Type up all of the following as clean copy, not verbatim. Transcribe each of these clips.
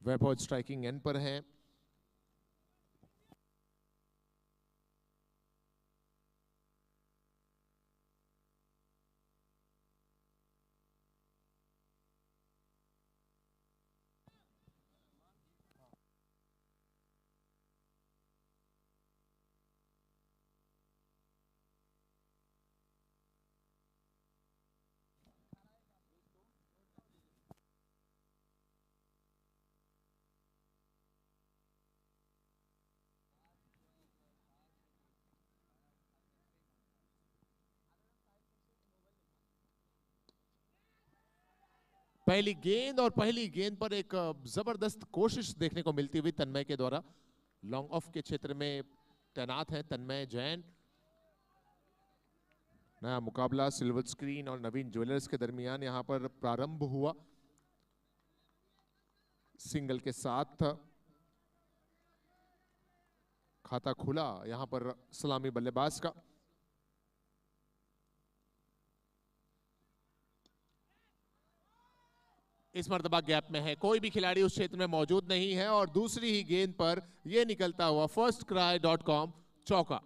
Vaibhav striking and पर है। पहली गेंद और पहली गेंद पर एक जबरदस्त कोशिश देखने को मिलती हुई तन्मय के द्वारा। लॉन्ग ऑफ के क्षेत्र में तैनात है तन्मय जैन। नया मुकाबला सिल्वर स्क्रीन और नवीन ज्वेलर्स के दरमियान यहां पर प्रारंभ हुआ। सिंगल के साथ खाता खुला यहां पर सलामी बल्लेबाज का। इस मर्तबा गैप में है, कोई भी खिलाड़ी उस क्षेत्र में मौजूद नहीं है और दूसरी ही गेंद पर यह निकलता हुआ firstcry.com चौका।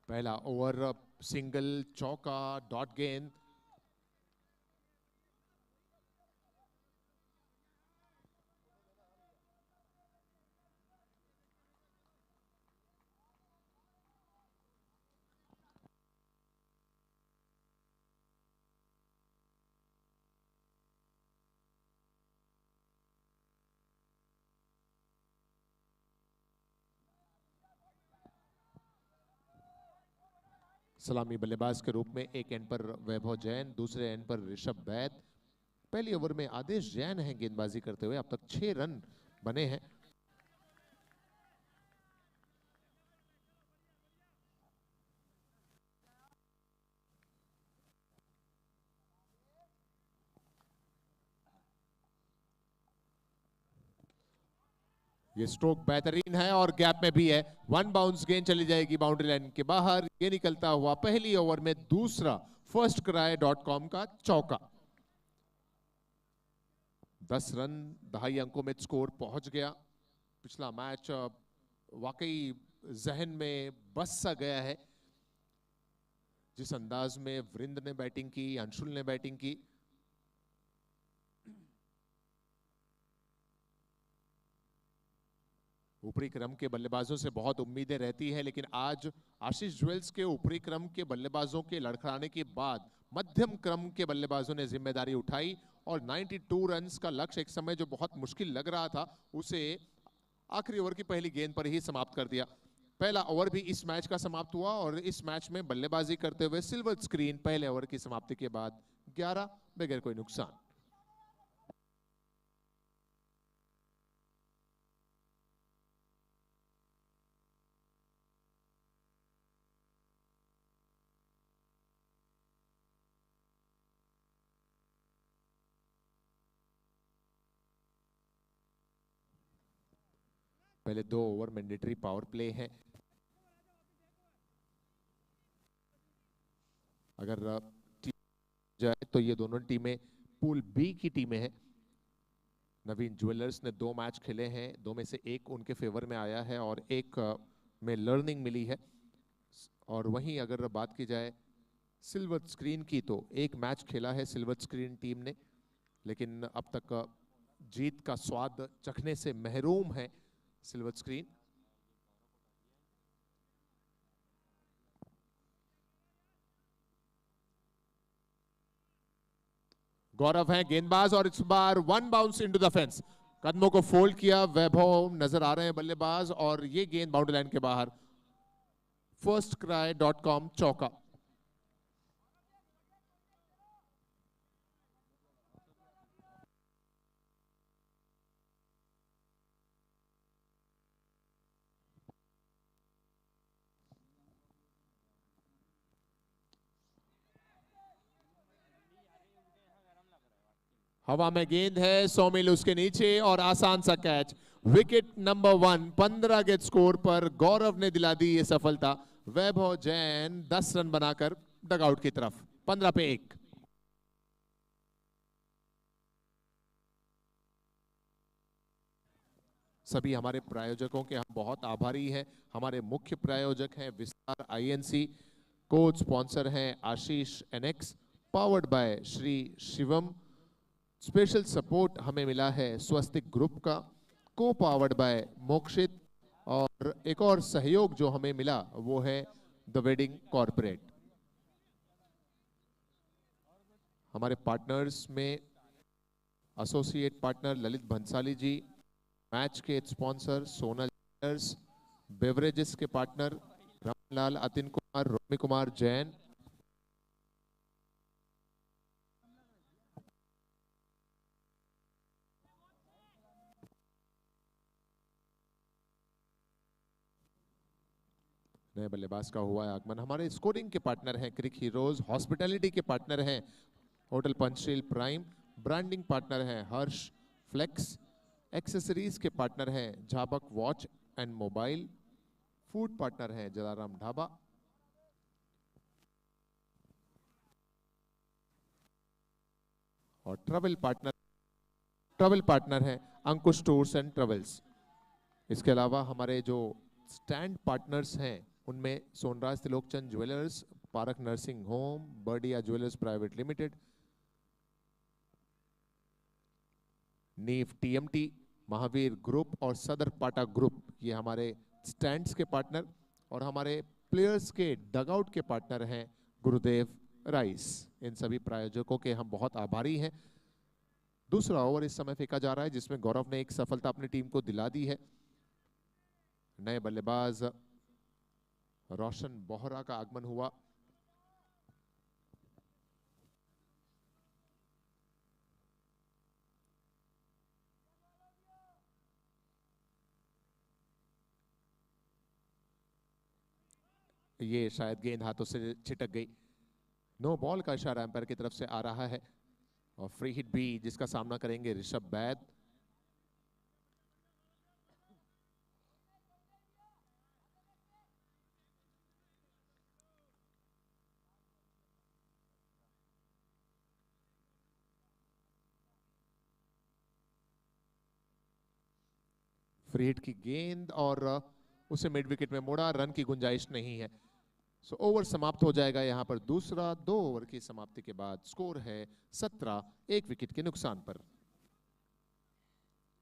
पहला ओवर सिंगल चौका डॉट गेंद। सलामी बल्लेबाज के रूप में एक एंड पर वैभव जैन, दूसरे एंड पर ऋषभ वैद। पहली ओवर में आदेश जैन है गेंदबाजी करते हुए। अब तक 6 रन बने हैं। ये स्ट्रोक बेहतरीन है और गैप में भी है। वन बाउंस गेंद चली जाएगी बाउंड्री लाइन के बाहर। ये निकलता हुआ पहली ओवर में दूसरा firstcry.com का चौका। 10 रन 2.5 अंकों में स्कोर पहुंच गया। पिछला मैच वाकई जहन में बस सा गया है। जिस अंदाज में वृंद ने बैटिंग की, अंशुल ने बैटिंग की, ऊपरी क्रम के बल्लेबाजों से बहुत उम्मीदें रहती है, लेकिन आज आशीष ज्वेल्स के ऊपरी क्रम के बल्लेबाजों के लड़खड़ाने के बाद मध्यम क्रम के बल्लेबाजों ने जिम्मेदारी उठाई और 92 रन्स का लक्ष्य एक समय जो बहुत मुश्किल लग रहा था उसे आखिरी ओवर की पहली गेंद पर ही समाप्त कर दिया। पहला ओवर भी इस मैच का समाप्त हुआ और इस मैच में बल्लेबाजी करते हुए सिल्वर स्क्रीन पहले ओवर की समाप्ति के बाद 11 बगैर कोई नुकसान। पहले 2 ओवर मैंडेटरी पावर प्ले है। अगर जाए तो ये दोनों टीमें पूल बी की टीमें हैं। नवीन ज्वेलर्स ने 2 मैच खेले हैं, 2 में से एक उनके फेवर में आया है और एक में लर्निंग मिली है। और वहीं अगर बात की जाए सिल्वर स्क्रीन की तो एक मैच खेला है सिल्वर स्क्रीन टीम ने, लेकिन अब तक जीत का स्वाद चखने से महरूम है सिल्वर स्क्रीन। गौरव है गेंदबाज और इस बार one bounce into the fence. कदमों को फोल्ड किया, वैभव नजर आ रहे हैं बल्लेबाज और ये गेंद बाउंड्री लाइन के बाहर। firstcry.com चौका। हवा में गेंद है, सोमिल उसके नीचे और आसान सा कैच। विकेट नंबर 1, 15 के स्कोर पर गौरव ने दिला दी ये सफलता। वैभव जैन 10 रन बनाकर डगआउट की तरफ, 15 पे 1। सभी हमारे प्रायोजकों के हम बहुत आभारी हैं। हमारे मुख्य प्रायोजक हैं विस्तार आईएनसी, कोच स्पॉन्सर हैं Ashish NX, powered by Shri Shivam. Special support हमें मिला है स्वस्तिक ग्रुप का, को पावर्ड बाय मोक्षित, और एक और सहयोग जो हमें मिला वो है द वेडिंग कॉर्पोरेट। हमारे पार्टनर्स में एसोसिएट पार्टनर ललित भंसाली जी, मैच के स्पॉन्सर सोनल ज्वेलर्स, बेवरेजेस के पार्टनर रामलाल, अतिन कुमार, रोमी कुमार जैन, नए बल्लेबाज का हुआ है आगमन। हमारे स्कोरिंग के पार्टनर हैं क्रिक हीरोज, हॉस्पिटैलिटी के पार्टनर हैं hotel Panchsheel prime, branding partner हैं हर्ष फ्लेक्स, एक्सेसरीज के पार्टनर हैं Jhabak watch and mobile, food partner हैं जलाराम ढाबा, और ट्रैवल पार्टनर हैं अंकुश टूर्स एंड ट्रेवल्स। इसके अलावा हमारे जो स्टैंड पार्टनर्स हैं उनमें Sonraj Trilokchand jewellers, park nursing home, Bardiya jewellers private limited, नीव टीएमटी, महावीर ग्रुप और सदर पाटा ग्रुप, ये हमारे स्टैंड्स के पार्टनर। और हमारे प्लेयर्स के डगआउट के पार्टनर हैं गुरुदेव राइस। इन सभी प्रायोजकों के हम बहुत आभारी हैं। दूसरा ओवर इस समय फेंका जा रहा है जिसमें गौरव ने एक सफलता अपनी टीम को दिला दी है। नए बल्लेबाज रोशन बोहरा का आगमन हुआ। ये शायद गेंद हाथों से छिटक गई। नो बॉल का इशारा एम्पायर की तरफ से आ रहा है और फ्री हिट भी जिसका सामना करेंगे ऋषभ बैद। फ्री हिट की गेंद और उसे मिड विकेट में मोड़ा, रन की गुंजाइश नहीं है। सो ओवर समाप्त हो जाएगा यहां पर दूसरा। 2 ओवर की समाप्ति के बाद स्कोर है 17, 1 विकेट के नुकसान पर।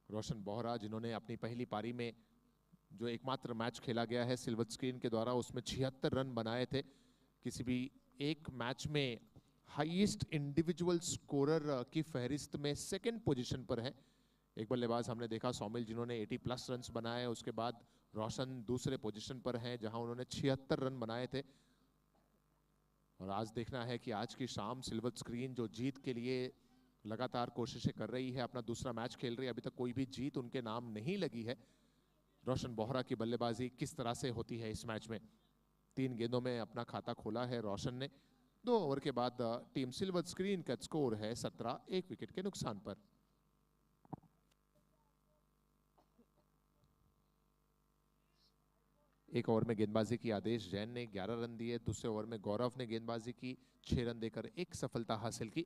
रोशन बोहरा जिन्होंने अपनी पहली पारी में जो एकमात्र मैच खेला गया है सिल्वर स्क्रीन के द्वारा उसमें 76 रन बनाए थे। किसी भी एक मैच में हाईएस्ट इंडिविजुअल स्कोरर की फहरिस्त में सेकंड पोजीशन पर है। एक बल्लेबाज हमने देखा सोमिल जिन्होंने 80+ रन्स बनाए, उसके बाद रोशन दूसरे पोजीशन पर हैं जहां उन्होंने 76 रन बनाए थे। और आज देखना है कि आज की शाम सिल्वर स्क्रीन जो जीत के लिए लगातार कोशिशें कर रही है, अपना दूसरा मैच खेल रही है, अभी तक कोई भी जीत उनके नाम नहीं लगी है। रोशन बोहरा की बल्लेबाजी किस तरह से होती है इस मैच में। 3 गेंदों में अपना खाता खोला है रोशन ने। 2 ओवर के बाद टीम सिल्वर स्क्रीन का स्कोर है 17, 1 विकेट के नुकसान पर। एक ओवर में गेंदबाजी की आदेश जैन ने 11 रन दिए। दूसरे ओवर में गौरव ने गेंदबाजी की, 6 रन देकर एक सफलता हासिल की।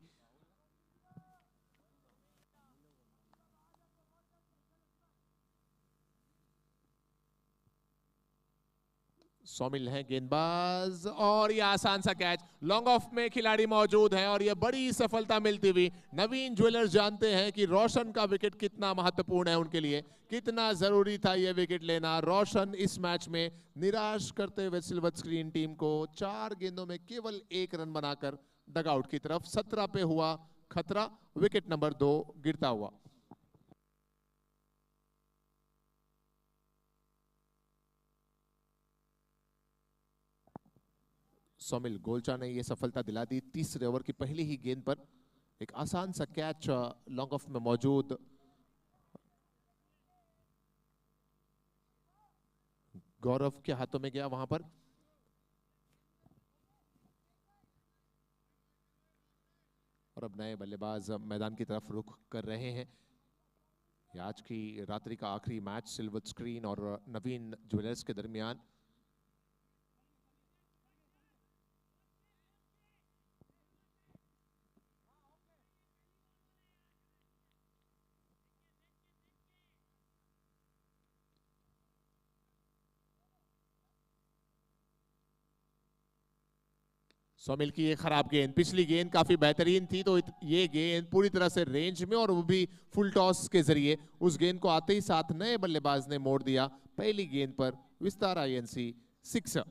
सोमिल है गेंदबाज और ये आसान सा कैच, लॉन्ग ऑफ में खिलाड़ी मौजूद है और ये बड़ी सफलता मिलती हुई। नवीन ज्वेलर्स जानते हैं कि रोशन का विकेट कितना महत्वपूर्ण है उनके लिए, कितना जरूरी था ये विकेट लेना। रोशन इस मैच में निराश करते हुए सिल्वर स्क्रीन टीम को 4 गेंदों में केवल 1 रन बनाकर डगआउट की तरफ। 17 पे हुआ खतरा, विकेट नंबर 2 गिरता हुआ। सोमिल गोलचा ने यह सफलता दिला दी तीसरे ओवर की पहली ही गेंद पर। एक आसान सा कैच लॉन्ग ऑफ में मौजूद गौरव के हाथों में गया वहां पर। और अब नए बल्लेबाज मैदान की तरफ रुख कर रहे हैं। ये आज की रात्रि का आखिरी मैच सिल्वर स्क्रीन और नवीन ज्वेलर्स के दरमियान। सोमिल की ये खराब गेंद, पिछली गेंद काफी बेहतरीन थी, तो ये गेंद पूरी तरह से रेंज में और वो भी फुल टॉस के जरिए उस गेंद को आते ही साथ नए बल्लेबाज ने मोड़ दिया। पहली गेंद पर विस्तार आईएनसी 6।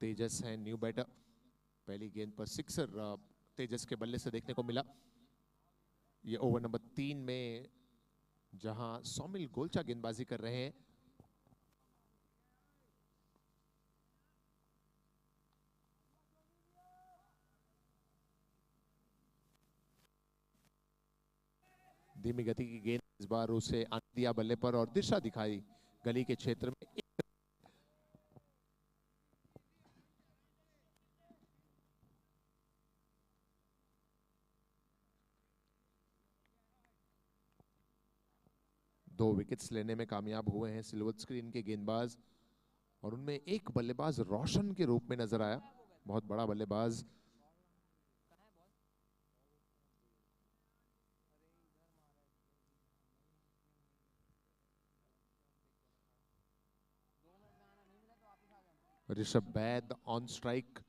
तेजस है न्यू बैटर। पहली गेंद पर सिक्सर तेजस के बल्ले से देखने को मिला। ये ओवर नंबर 3 में जहां सोमिल गोलचा गेंदबाजी कर रहे हैं। धीमी गति की गेंद इस बार उसे आने दिया बल्ले पर और दिशा दिखाई गली के क्षेत्र में। दो विकेट्स लेने में कामयाब हुए हैं सिल्वर स्क्रीन के गेंदबाज, और उनमें एक बल्लेबाज रोशन के रूप में नजर आया, बहुत बड़ा बल्लेबाज। ऋषभ बैद ऑन स्ट्राइक,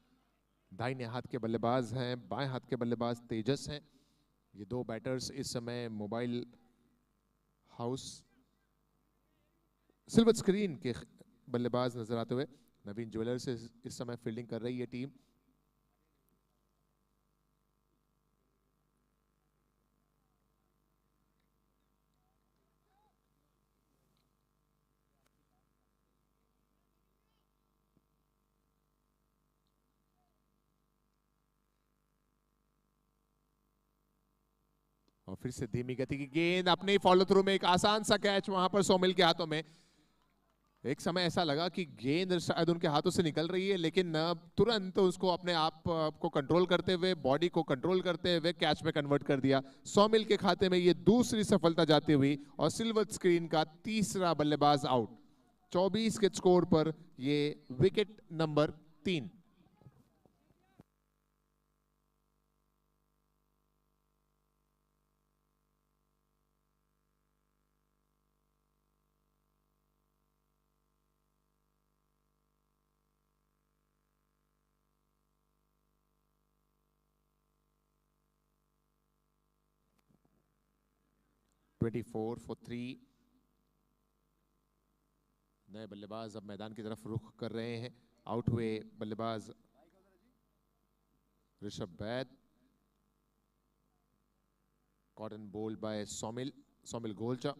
दाहिने हाथ के बल्लेबाज हैं, बाएं हाथ के बल्लेबाज तेजस हैं। ये दो बैटर्स इस समय मोबाइल हाउस सिल्वर स्क्रीन के बल्लेबाज नजर आते हुए। नवीन ज्वेलर्स से इस समय फील्डिंग कर रही है टीम। और फिर से धीमी गति की गेंद, अपने ही फॉलो थ्रू में एक आसान सा कैच वहां पर सोमिल के हाथों में। एक समय ऐसा लगा कि गेंद शायद उनके हाथों से निकल रही है, लेकिन तुरंत उसको अपने आप को कंट्रोल करते हुए, बॉडी को कंट्रोल करते हुए कैच में कन्वर्ट कर दिया। सोमिल के खाते में ये दूसरी सफलता जाती हुई और सिल्वर स्क्रीन का तीसरा बल्लेबाज आउट। 24 के स्कोर पर ये विकेट नंबर 3। Twenty 4 for 3। नए बल्लेबाज अब मैदान की तरफ रुख कर रहे हैं। आउट हुए बल्लेबाज Rishabh Baid, caught and bowled by Somil Golcha.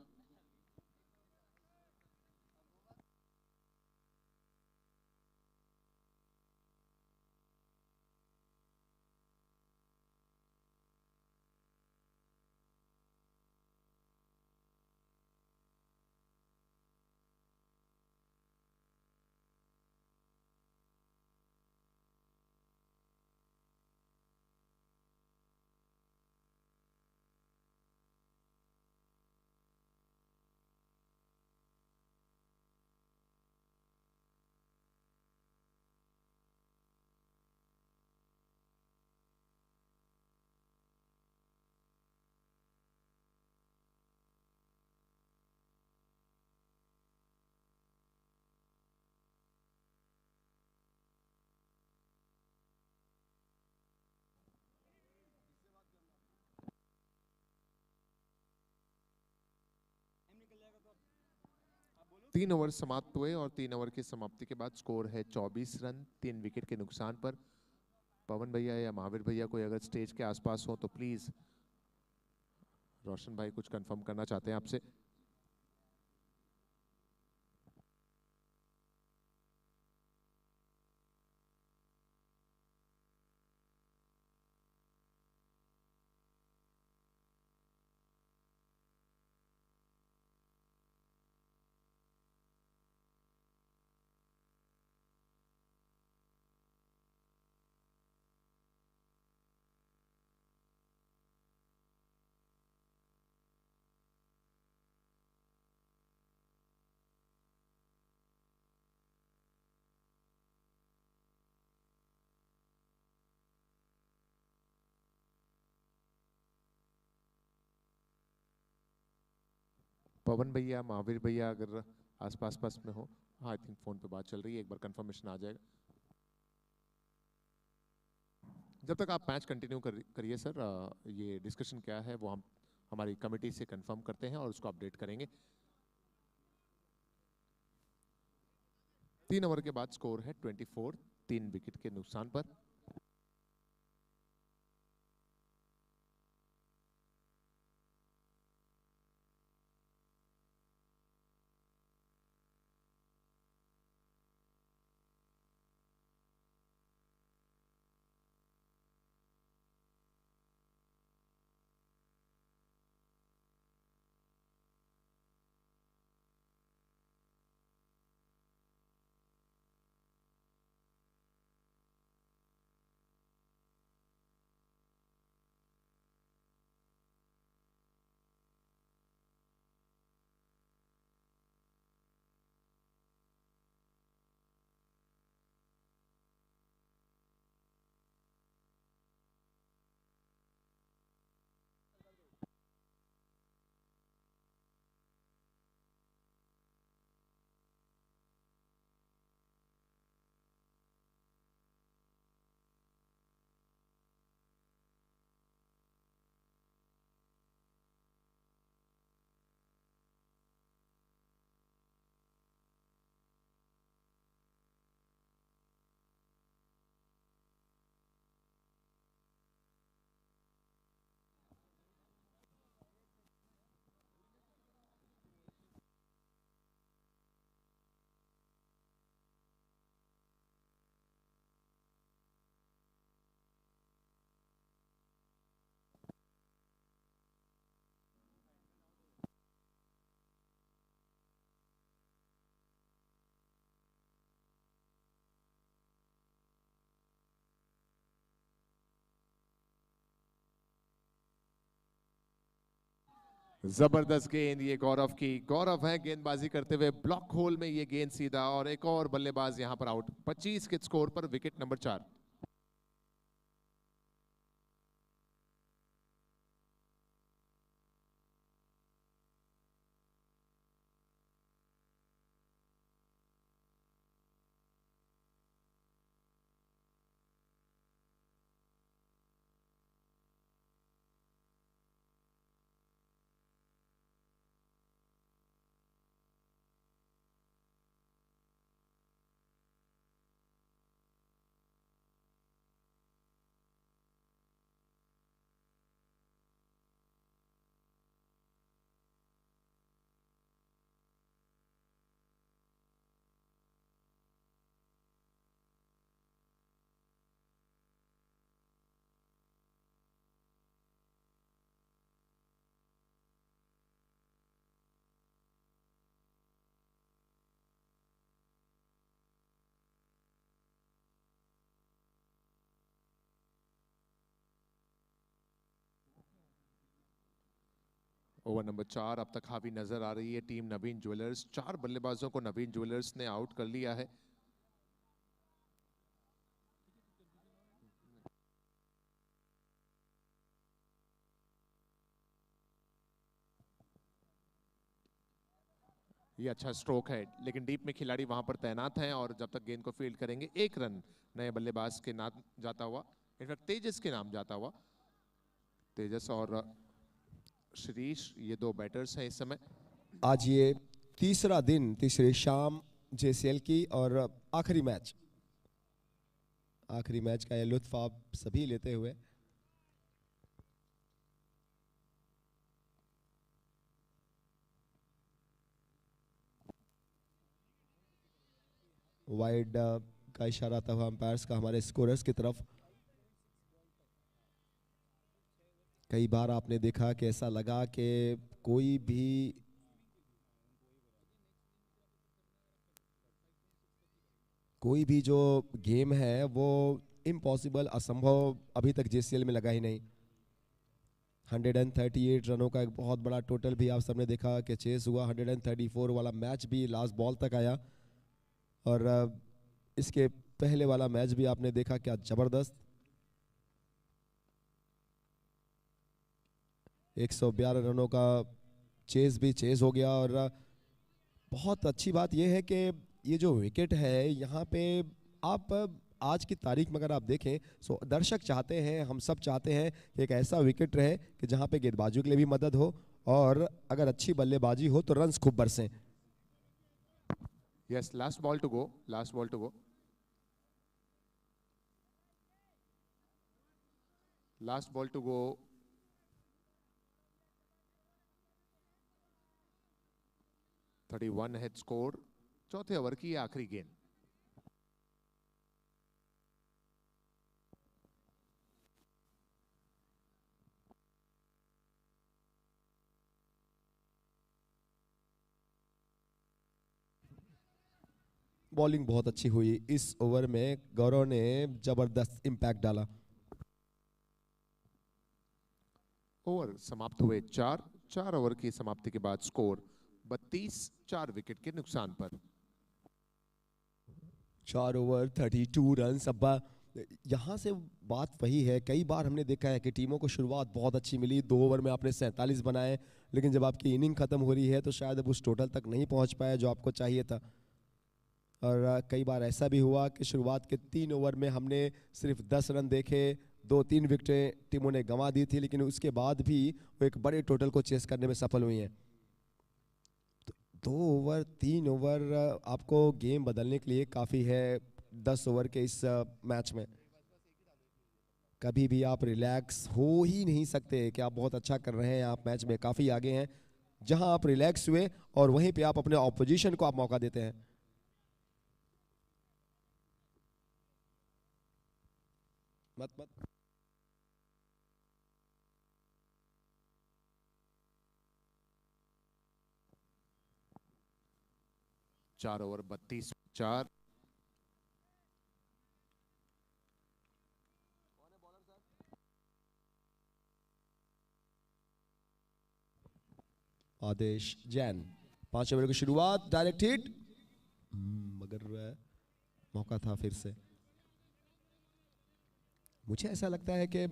3 over समाप्त हुए और 3 ओवर की समाप्ति के बाद स्कोर है 24 रन 3 विकेट के नुकसान पर। पवन भैया या महावीर भैया कोई अगर स्टेज के आसपास हो तो प्लीज, रोशन भाई कुछ कंफर्म करना चाहते हैं आपसे। पवन भैया, महावीर भैया अगर आसपास पास में हो। हाँ, आई थिंक फोन पे बात चल रही है, एक बार कंफर्मेशन आ जाएगा। जब तक आप मैच कंटिन्यू करिए सर, ये डिस्कशन क्या है वो हम हमारी कमेटी से कंफर्म करते हैं और उसको अपडेट करेंगे। 3 ओवर के बाद स्कोर है 24 3 विकेट के नुकसान पर। जबरदस्त गेंद ये गौरव की। गौरव है गेंदबाजी करते हुए, ब्लॉक होल में ये गेंद सीधा, और एक और बल्लेबाज यहां पर आउट। 25 के स्कोर पर विकेट नंबर 4। ओवर नंबर 4 अब तक हावी नजर आ रही है टीम नवीन ज्वेलर्स। 4 बल्लेबाजों को नवीन ज्वेलर्स ने आउट कर लिया है। ये अच्छा स्ट्रोक है, लेकिन डीप में खिलाड़ी वहां पर तैनात हैं और जब तक गेंद को फील्ड करेंगे 1 रन नए बल्लेबाज के नाम जाता हुआ, इनफैक्ट तेजस के नाम जाता हुआ। तेजस और शिरीष ये 2 बैटर्स हैं इस समय। आज ये तीसरा दिन, तीसरी शाम जेसीएल की और आखिरी मैच का ये लुत्फ आप सभी लेते हुए वाइड का इशारा था अंपायर्स का हमारे स्कोरर्स की तरफ। कई बार आपने देखा कि ऐसा लगा कि कोई भी जो गेम है वो इम्पॉसिबल, असंभव अभी तक जेसीएल में लगा ही नहीं। 138 रनों का एक बहुत बड़ा टोटल भी आप सबने देखा कि चेस हुआ। 134 वाला मैच भी लास्ट बॉल तक आया और इसके पहले वाला मैच भी आपने देखा क्या जबरदस्त। 112 रनों का चेस भी चेस हो गया। और बहुत अच्छी बात यह है कि ये जो विकेट है यहाँ पे आप आज की तारीख में अगर आप देखें तो दर्शक चाहते हैं, हम सब चाहते हैं कि एक ऐसा विकेट रहे कि जहाँ पे गेंदबाजों के लिए भी मदद हो और अगर अच्छी बल्लेबाजी हो तो रन्स खूब बरसें। Yes, last ball to go. Last ball to go. Last ball to go. 31 है स्कोर। चौथे ओवर की आखिरी गेंद। बॉलिंग बहुत अच्छी हुई इस ओवर में, गौरव ने जबरदस्त इंपैक्ट डाला। ओवर समाप्त हुए 4 ओवर की समाप्ति के बाद स्कोर 32, 4 विकेट के नुकसान पर। 4 ओवर 32 रन। अब यहाँ से बात वही है, कई बार हमने देखा है कि टीमों को शुरुआत बहुत अच्छी मिली, 2 ओवर में आपने 47 बनाए, लेकिन जब आपकी इनिंग खत्म हो रही है तो शायद अब उस टोटल तक नहीं पहुँच पाया जो आपको चाहिए था। और कई बार ऐसा भी हुआ कि शुरुआत के 3 ओवर में हमने सिर्फ 10 रन देखे, 2-3 विकेटें टीमों ने गंवा दी थी, लेकिन उसके बाद भी वो एक बड़े टोटल को चेस करने में सफल हुई हैं। 2 ओवर 3 ओवर आपको गेम बदलने के लिए काफ़ी है 10 ओवर के इस मैच में। कभी भी आप रिलैक्स हो ही नहीं सकते कि आप बहुत अच्छा कर रहे हैं, आप मैच में काफ़ी आगे हैं। जहां आप रिलैक्स हुए और वहीं पे आप अपने ऑपोजिशन को आप मौका देते हैं। मत 4 ओवर 32, 4। आदेश जैन, 5 ओवर की शुरुआत, डायरेक्ट हिट, मगर मौका था फिर से। मुझे ऐसा लगता है कि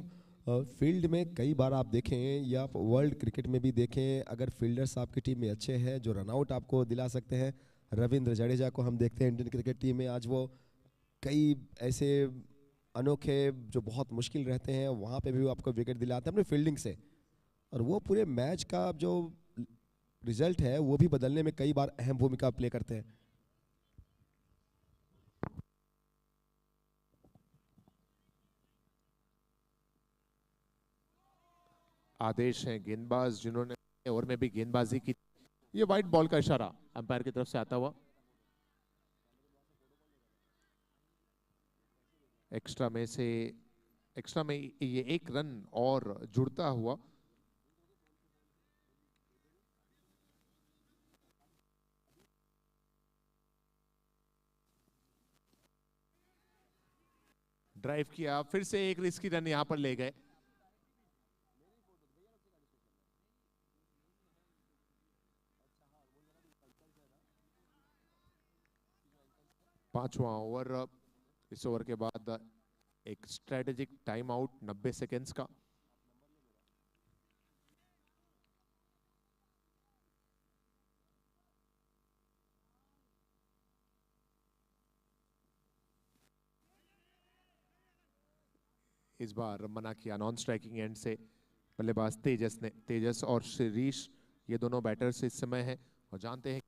फील्ड में कई बार आप देखें या आप वर्ल्ड क्रिकेट में भी देखें, अगर फील्डर्स आपकी टीम में अच्छे हैं जो रनआउट आपको दिला सकते हैं, रविंद्र जडेजा को हम देखते हैं इंडियन क्रिकेट टीम में, आज वो कई ऐसे अनोखे जो बहुत मुश्किल रहते हैं वहाँ पे भी वो आपको विकेट दिलाते हैं अपने फील्डिंग से, और वो पूरे मैच का जो रिजल्ट है वो भी बदलने में कई बार अहम भूमिका प्ले करते हैं। आदेश हैं गेंदबाज जिन्होंने ओवर में भी गेंदबाजी की। ये वाइट बॉल का इशारा अंपायर की तरफ से आता हुआ। एक्स्ट्रा में ये 1 रन और जुड़ता हुआ। ड्राइव किया, फिर से एक रिस्की रन यहां पर ले गए। पांचवा ओवर, इस ओवर के बाद एक स्ट्रेटेजिक टाइम आउट 90 सेकेंड्स का। इस बार मना किया नॉन स्ट्राइकिंग एंड से बल्लेबाज तेजस और शिरीष, ये दोनों बैटर्स इस समय हैं और जानते हैं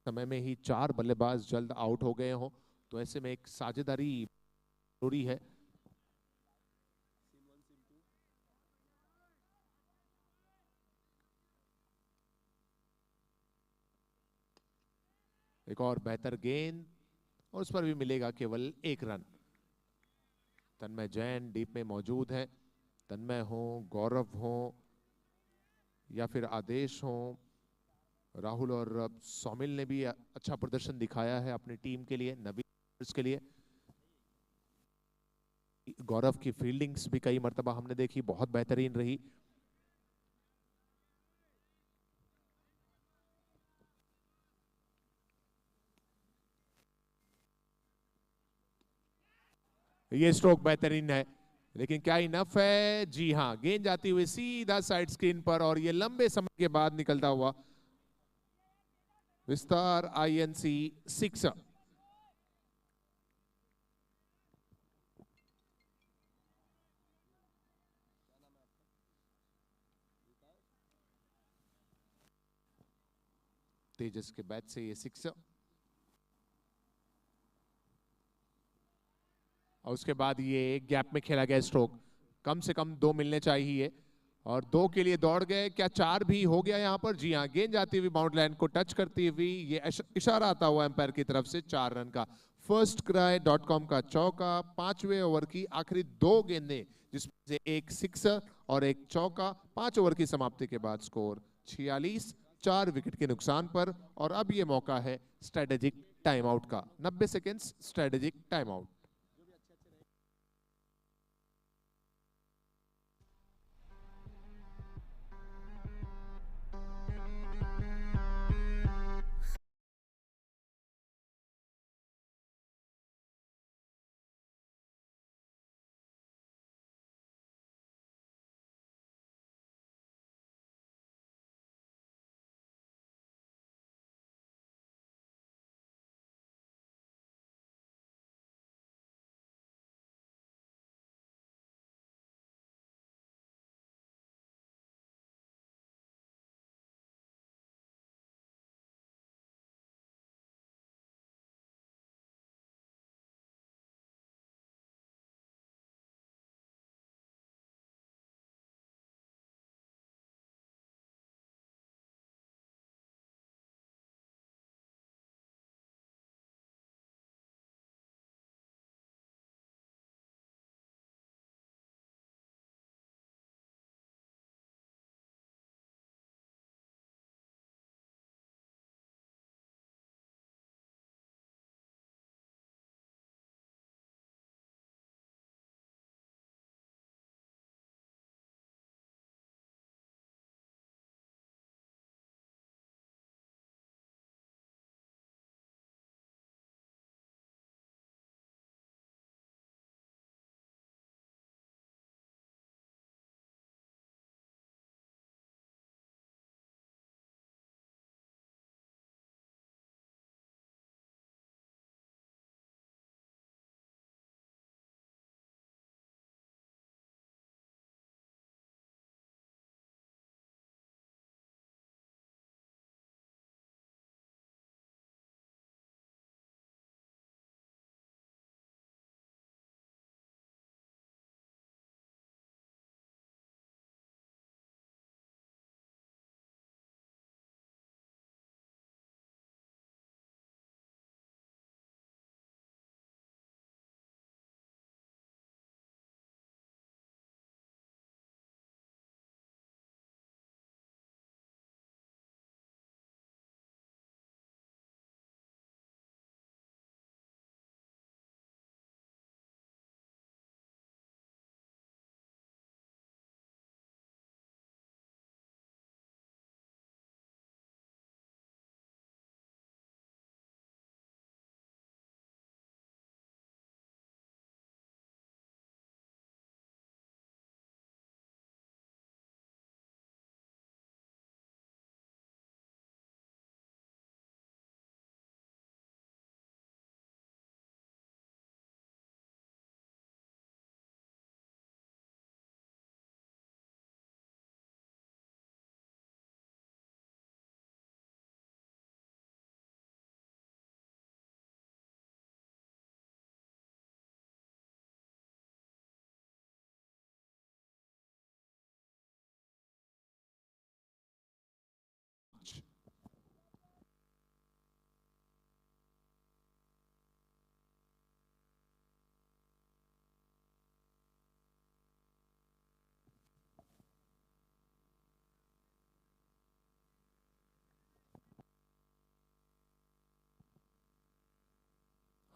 समय में ही 4 बल्लेबाज जल्द आउट हो गए हों, तो ऐसे में एक साझेदारी जरूरी है। एक और बेहतर गेंद और उस पर भी मिलेगा केवल 1 रन। तन्मय जैन डीप में मौजूद है। तन्मय हो, गौरव हो या फिर आदेश हो, राहुल और सौमिल ने भी अच्छा प्रदर्शन दिखाया है अपनी टीम के लिए, नवीन के लिए। गौरव की फील्डिंग्स भी कई मर्तबा हमने देखी, बहुत बेहतरीन रही। ये स्ट्रोक बेहतरीन है, लेकिन क्या इनफ है? जी हाँ, गेंद जाती हुई सीधा साइड स्क्रीन पर और ये लंबे समय के बाद निकलता हुआ विस्तार INC 6। तेजस के बैट से ये 6 और उसके बाद ये गैप में खेला गया स्ट्रोक। कम से कम 2 मिलने चाहिए और 2 के लिए दौड़ गए। क्या 4 भी हो गया यहाँ पर? जी हाँ, गेंद जाती हुई बाउंड्री लाइन को टच करती हुई ये इशारा आता हुआ एम्पायर की तरफ से 4 रन का। firstcry.com का चौका 5वें ओवर की आखिरी 2 गेंदें, जिसमें से एक 6 और एक चौका। 5 ओवर की समाप्ति के बाद स्कोर 46, 4 विकेट के नुकसान पर। और अब ये मौका है स्ट्रेटेजिक टाइम आउट का। 90 सेकेंड्स स्ट्रेटेजिक टाइम आउट।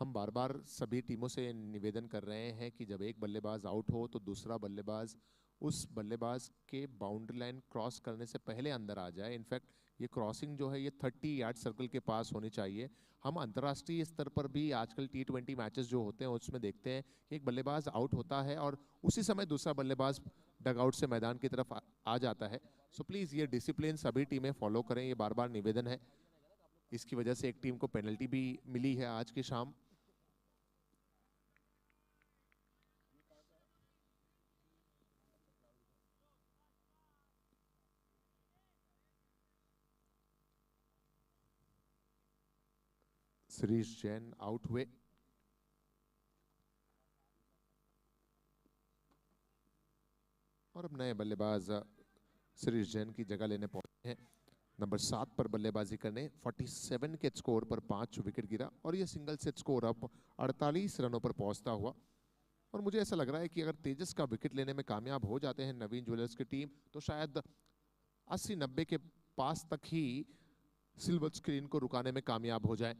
हम बार बार सभी टीमों से निवेदन कर रहे हैं कि जब एक बल्लेबाज आउट हो तो दूसरा बल्लेबाज उस बल्लेबाज के बाउंड्री लाइन क्रॉस करने से पहले अंदर आ जाए। इनफैक्ट ये क्रॉसिंग जो है ये 30 यार्ड सर्कल के पास होनी चाहिए। हम अंतर्राष्ट्रीय स्तर पर भी आजकल T20 मैचेस जो होते हैं उसमें देखते हैं कि एक बल्लेबाज आउट होता है और उसी समय दूसरा बल्लेबाज डगआउट से मैदान की तरफ आ जाता है। सो प्लीज़ ये डिसिप्लिन सभी टीमें फॉलो करें, ये बार बार निवेदन है। इसकी वजह से एक टीम को पेनल्टी भी मिली है आज की शाम। शिरीष जैन आउट हुए। और अब नए बल्लेबाज शिरीष जैन की जगह लेने पहुंचे हैं। नंबर 7 पर बल्लेबाजी करने 47 के स्कोर पर 5 विकेट गिरा और यह सिंगल सेट स्कोर अब 48 रनों पर पहुंचता हुआ। और मुझे ऐसा लग रहा है कि अगर तेजस का विकेट लेने में कामयाब हो जाते हैं नवीन ज्वेलर्स की टीम तो शायद 80-90 के पास तक ही सिल्वर स्क्रीन को रुकाने में कामयाब हो जाए।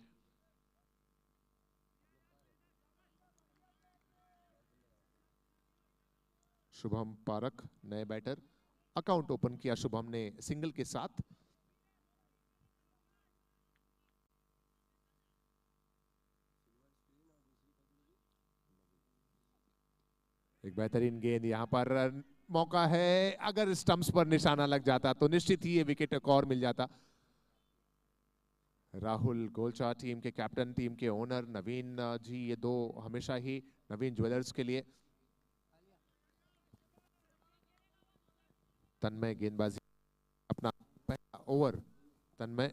शुभम पारक नए बैटर, अकाउंट ओपन किया शुभम ने सिंगल के साथ। एक बेहतरीन गेंद, यहां पर मौका है, अगर स्टंप्स पर निशाना लग जाता तो निश्चित ही ये विकेट एक और मिल जाता। राहुल गोलचा टीम के कैप्टन, टीम के ओनर नवीन जी, ये दो हमेशा ही नवीन ज्वेलर्स के लिए। तन्मय गेंदबाजी, अपना पहला ओवर तन्मय।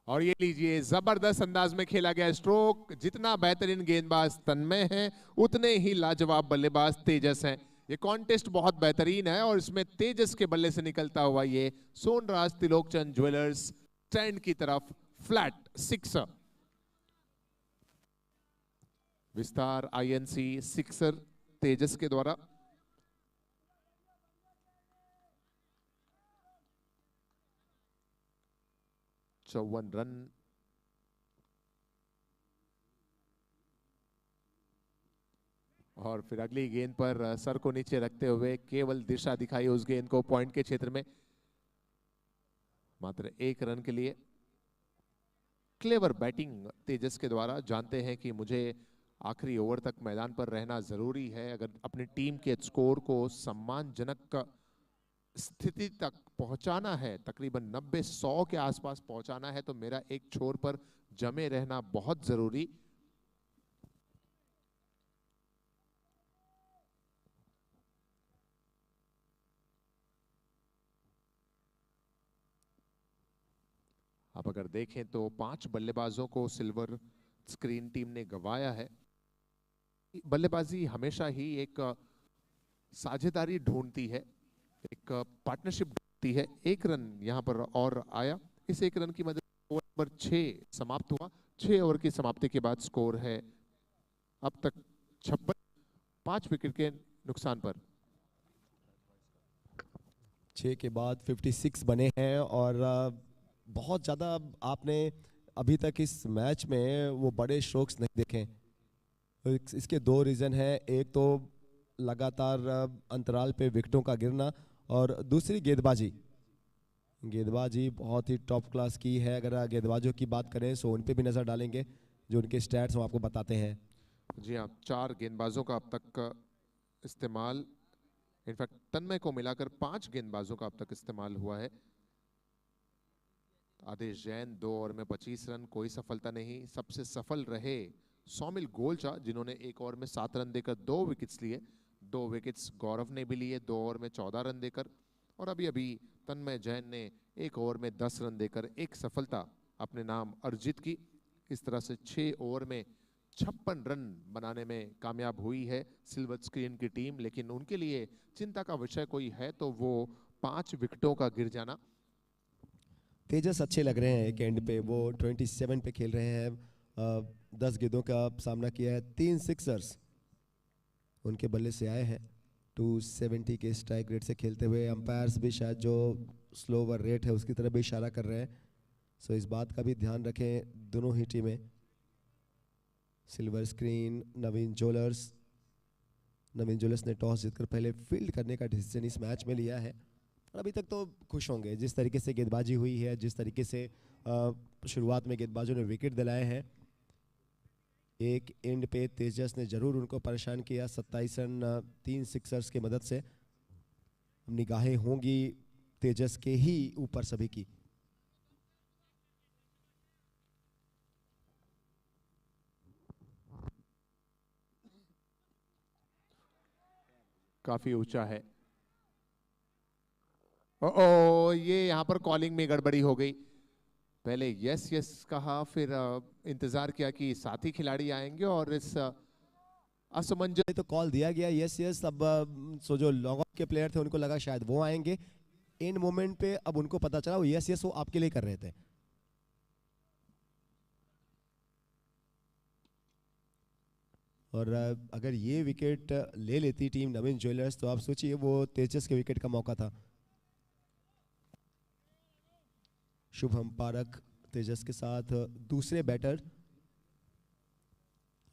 और ये लीजिए, जबरदस्त अंदाज में खेला गया स्ट्रोक। जितना बेहतरीन गेंदबाज तन्मय है उतने ही लाजवाब बल्लेबाज तेजस हैं। ये कॉन्टेस्ट बहुत बेहतरीन है और इसमें तेजस के बल्ले से निकलता हुआ ये सोनराज त्रिलोकचंद ज्वेलर्स स्टैंड की तरफ फ्लैट 6। विस्तार INC सिक्सर तेजस के द्वारा। चौवन रन। और फिर अगली गेंद पर सर को नीचे रखते हुए केवल दिशा दिखाई उस गेंद को पॉइंट के क्षेत्र में, मात्र 1 रन के लिए। क्लेवर बैटिंग तेजस के द्वारा। जानते हैं कि मुझे आखिरी ओवर तक मैदान पर रहना जरूरी है। अगर अपनी टीम के स्कोर को सम्मानजनक स्थिति तक पहुंचाना है, तकरीबन 90-100 के आसपास पहुंचाना है, तो मेरा एक छोर पर जमे रहना बहुत जरूरी। आप अगर देखें तो 5 बल्लेबाजों को सिल्वर स्क्रीन टीम ने गंवाया है। बल्लेबाजी हमेशा ही एक साझेदारी ढूंढती है, एक पार्टनरशिप ढूंढती है। 1 रन यहां पर और आया। इस 1 रन की मदद से ओवर नंबर 6 समाप्त हुआ। 6 ओवर की समाप्ति के बाद स्कोर है अब तक 56, 5 विकेट के नुकसान पर। 6 के बाद 56 बने हैं और बहुत ज़्यादा आपने अभी तक इस मैच में वो बड़े स्ट्रोक्स नहीं देखे। इसके 2 रीज़न हैं। एक तो लगातार अंतराल पे विकेटों का गिरना और दूसरी गेंदबाजी बहुत ही टॉप क्लास की है। अगर गेंदबाजों की बात करें तो उन पे भी नज़र डालेंगे, जो उनके स्टैट्स हम आपको बताते हैं। जी हाँ, 4 गेंदबाजों का अब तक इस्तेमाल, इनफैक्ट तन्मय को मिलाकर 5 गेंदबाजों का अब तक इस्तेमाल हुआ है। आदेश जैन 2 ओवर में 25 रन, कोई सफलता नहीं। सबसे सफल रहे सौमिल गोलचा, जिन्होंने 1 ओवर में 7 रन देकर 2 विकेट्स लिए। 2 विकेट्स गौरव ने भी लिए 2 ओवर में 14 रन देकर। और अभी अभी तन्मय जैन ने 1 ओवर में 10 रन देकर एक सफलता अपने नाम अर्जित की। इस तरह से 6 ओवर में 56 रन बनाने में कामयाब हुई है सिल्वर स्क्रीन की टीम। लेकिन उनके लिए चिंता का विषय कोई है तो वो 5 विकेटों का गिर जाना। तेजस अच्छे लग रहे हैं एक एंड पे, वो 27 पे खेल रहे हैं। 10 गेंदों का सामना किया है, 3 सिक्सर्स। उनके बल्ले से आए हैं 270 के स्ट्राइक रेट से खेलते हुए। अंपायर्स भी शायद जो स्लो ओवर रेट है उसकी तरफ भी इशारा कर रहे हैं, सो इस बात का भी ध्यान रखें दोनों ही टीमें। सिल्वर स्क्रीन नवीन ज्वेलर्स ने टॉस जीतकर पहले फील्ड करने का डिसीजन इस मैच में लिया है और अभी तक तो खुश होंगे जिस तरीके से गेंदबाजी हुई है, जिस तरीके से शुरुआत में गेंदबाजों ने विकेट दिलाए हैं। एक एंड पे तेजस ने जरूर उनको परेशान किया 27 रन 3 सिक्सर्स की मदद से। निगाहें होंगी तेजस के ही ऊपर सभी की। काफी ऊंचा है। ओ ये यहां पर कॉलिंग में गड़बड़ी हो गई। पहले यस यस कहा, फिर इंतजार किया कि साथी खिलाड़ी आएंगे और इस असमंजस तो कॉल दिया गया यस यस। अब सो जो लॉन्ग ऑफ के प्लेयर थे उनको लगा शायद वो आएंगे इन मोमेंट पे, अब उनको पता चला वो यस यस वो आपके लिए कर रहे थे। और अगर ये विकेट ले लेती टीम नवीन ज्वेलर्स तो आप सोचिए वो तेजस के विकेट का मौका था। शुभम पारक तेजस के साथ दूसरे बैटर।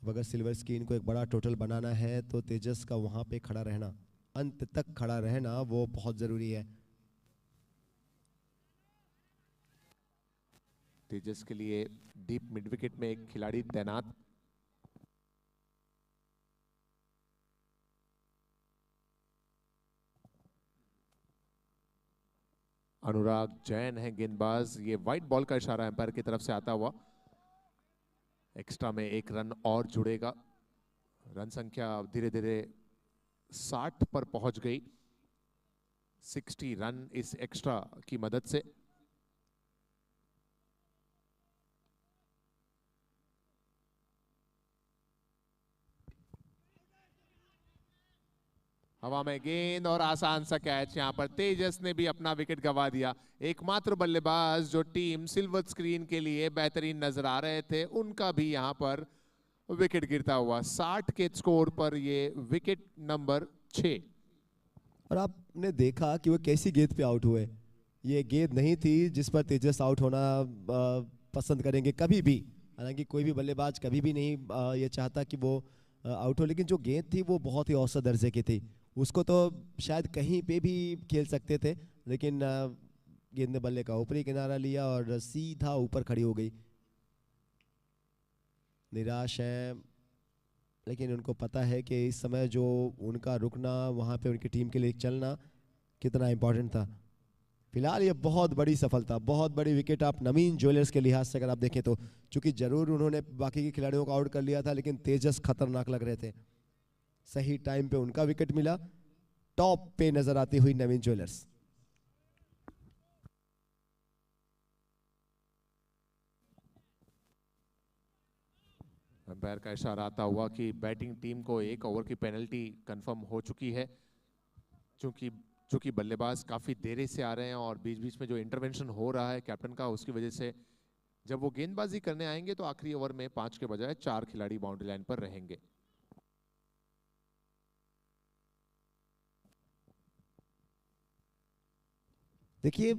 अगर सिल्वर स्क्रीन को एक बड़ा टोटल बनाना है तो तेजस का वहां पे खड़ा रहना, अंत तक खड़ा रहना वो बहुत जरूरी है। तेजस के लिए डीप मिड विकेट में एक खिलाड़ी तैनात। अनुराग जैन है गेंदबाज। ये वाइट बॉल का इशारा एम्पायर की तरफ से आता हुआ। एक्स्ट्रा में एक रन और जुड़ेगा। रन संख्या धीरे धीरे 60 पर पहुंच गई। 60 रन इस एक्स्ट्रा की मदद से। हवा में गेंद और आसान सा कैच। यहां पर तेजस ने भी अपना विकेट गंवा दिया। एकमात्र बल्लेबाज जो टीम सिल्वर स्क्रीन के लिए बेहतरीन नजर आ रहे थे उनका भी यहां पर विकेट गिरता हुआ। 60 के स्कोर पर ये विकेट नंबर 6। और आपने देखा कि वो कैसी गेंद पे आउट हुए। ये गेंद नहीं थी जिस पर तेजस आउट होना पसंद करेंगे कभी भी। हालांकि कोई भी बल्लेबाज कभी भी नहीं ये चाहता कि वो आउट हो, लेकिन जो गेंद थी वो बहुत ही औसत दर्जे की थी। उसको तो शायद कहीं पे भी खेल सकते थे, लेकिन गेंद ने बल्ले का ऊपरी किनारा लिया और सीधा ऊपर खड़ी हो गई। निराश है, लेकिन उनको पता है कि इस समय जो उनका रुकना वहाँ पे उनकी टीम के लिए चलना कितना इंपॉर्टेंट था। फिलहाल ये बहुत बड़ी सफलता, बहुत बड़ी विकेट आप नवीन ज्वेलर्स के लिहाज से अगर आप देखें तो, चूंकि जरूर उन्होंने बाकी के खिलाड़ियों को आउट कर लिया था लेकिन तेजस खतरनाक लग रहे थे। सही टाइम पे उनका विकेट मिला। टॉप पे नजर आती हुई नवीन ज्वेलर्स। अंपायर का इशारा आता हुआ कि बैटिंग टीम को 1 ओवर की पेनल्टी कंफर्म हो चुकी है। चूंकि बल्लेबाज काफी देरी से आ रहे हैं और बीच बीच में जो इंटरवेंशन हो रहा है कैप्टन का, उसकी वजह से जब वो गेंदबाजी करने आएंगे तो आखिरी ओवर में 5 के बजाय 4 खिलाड़ी बाउंड्री लाइन पर रहेंगे। देखिए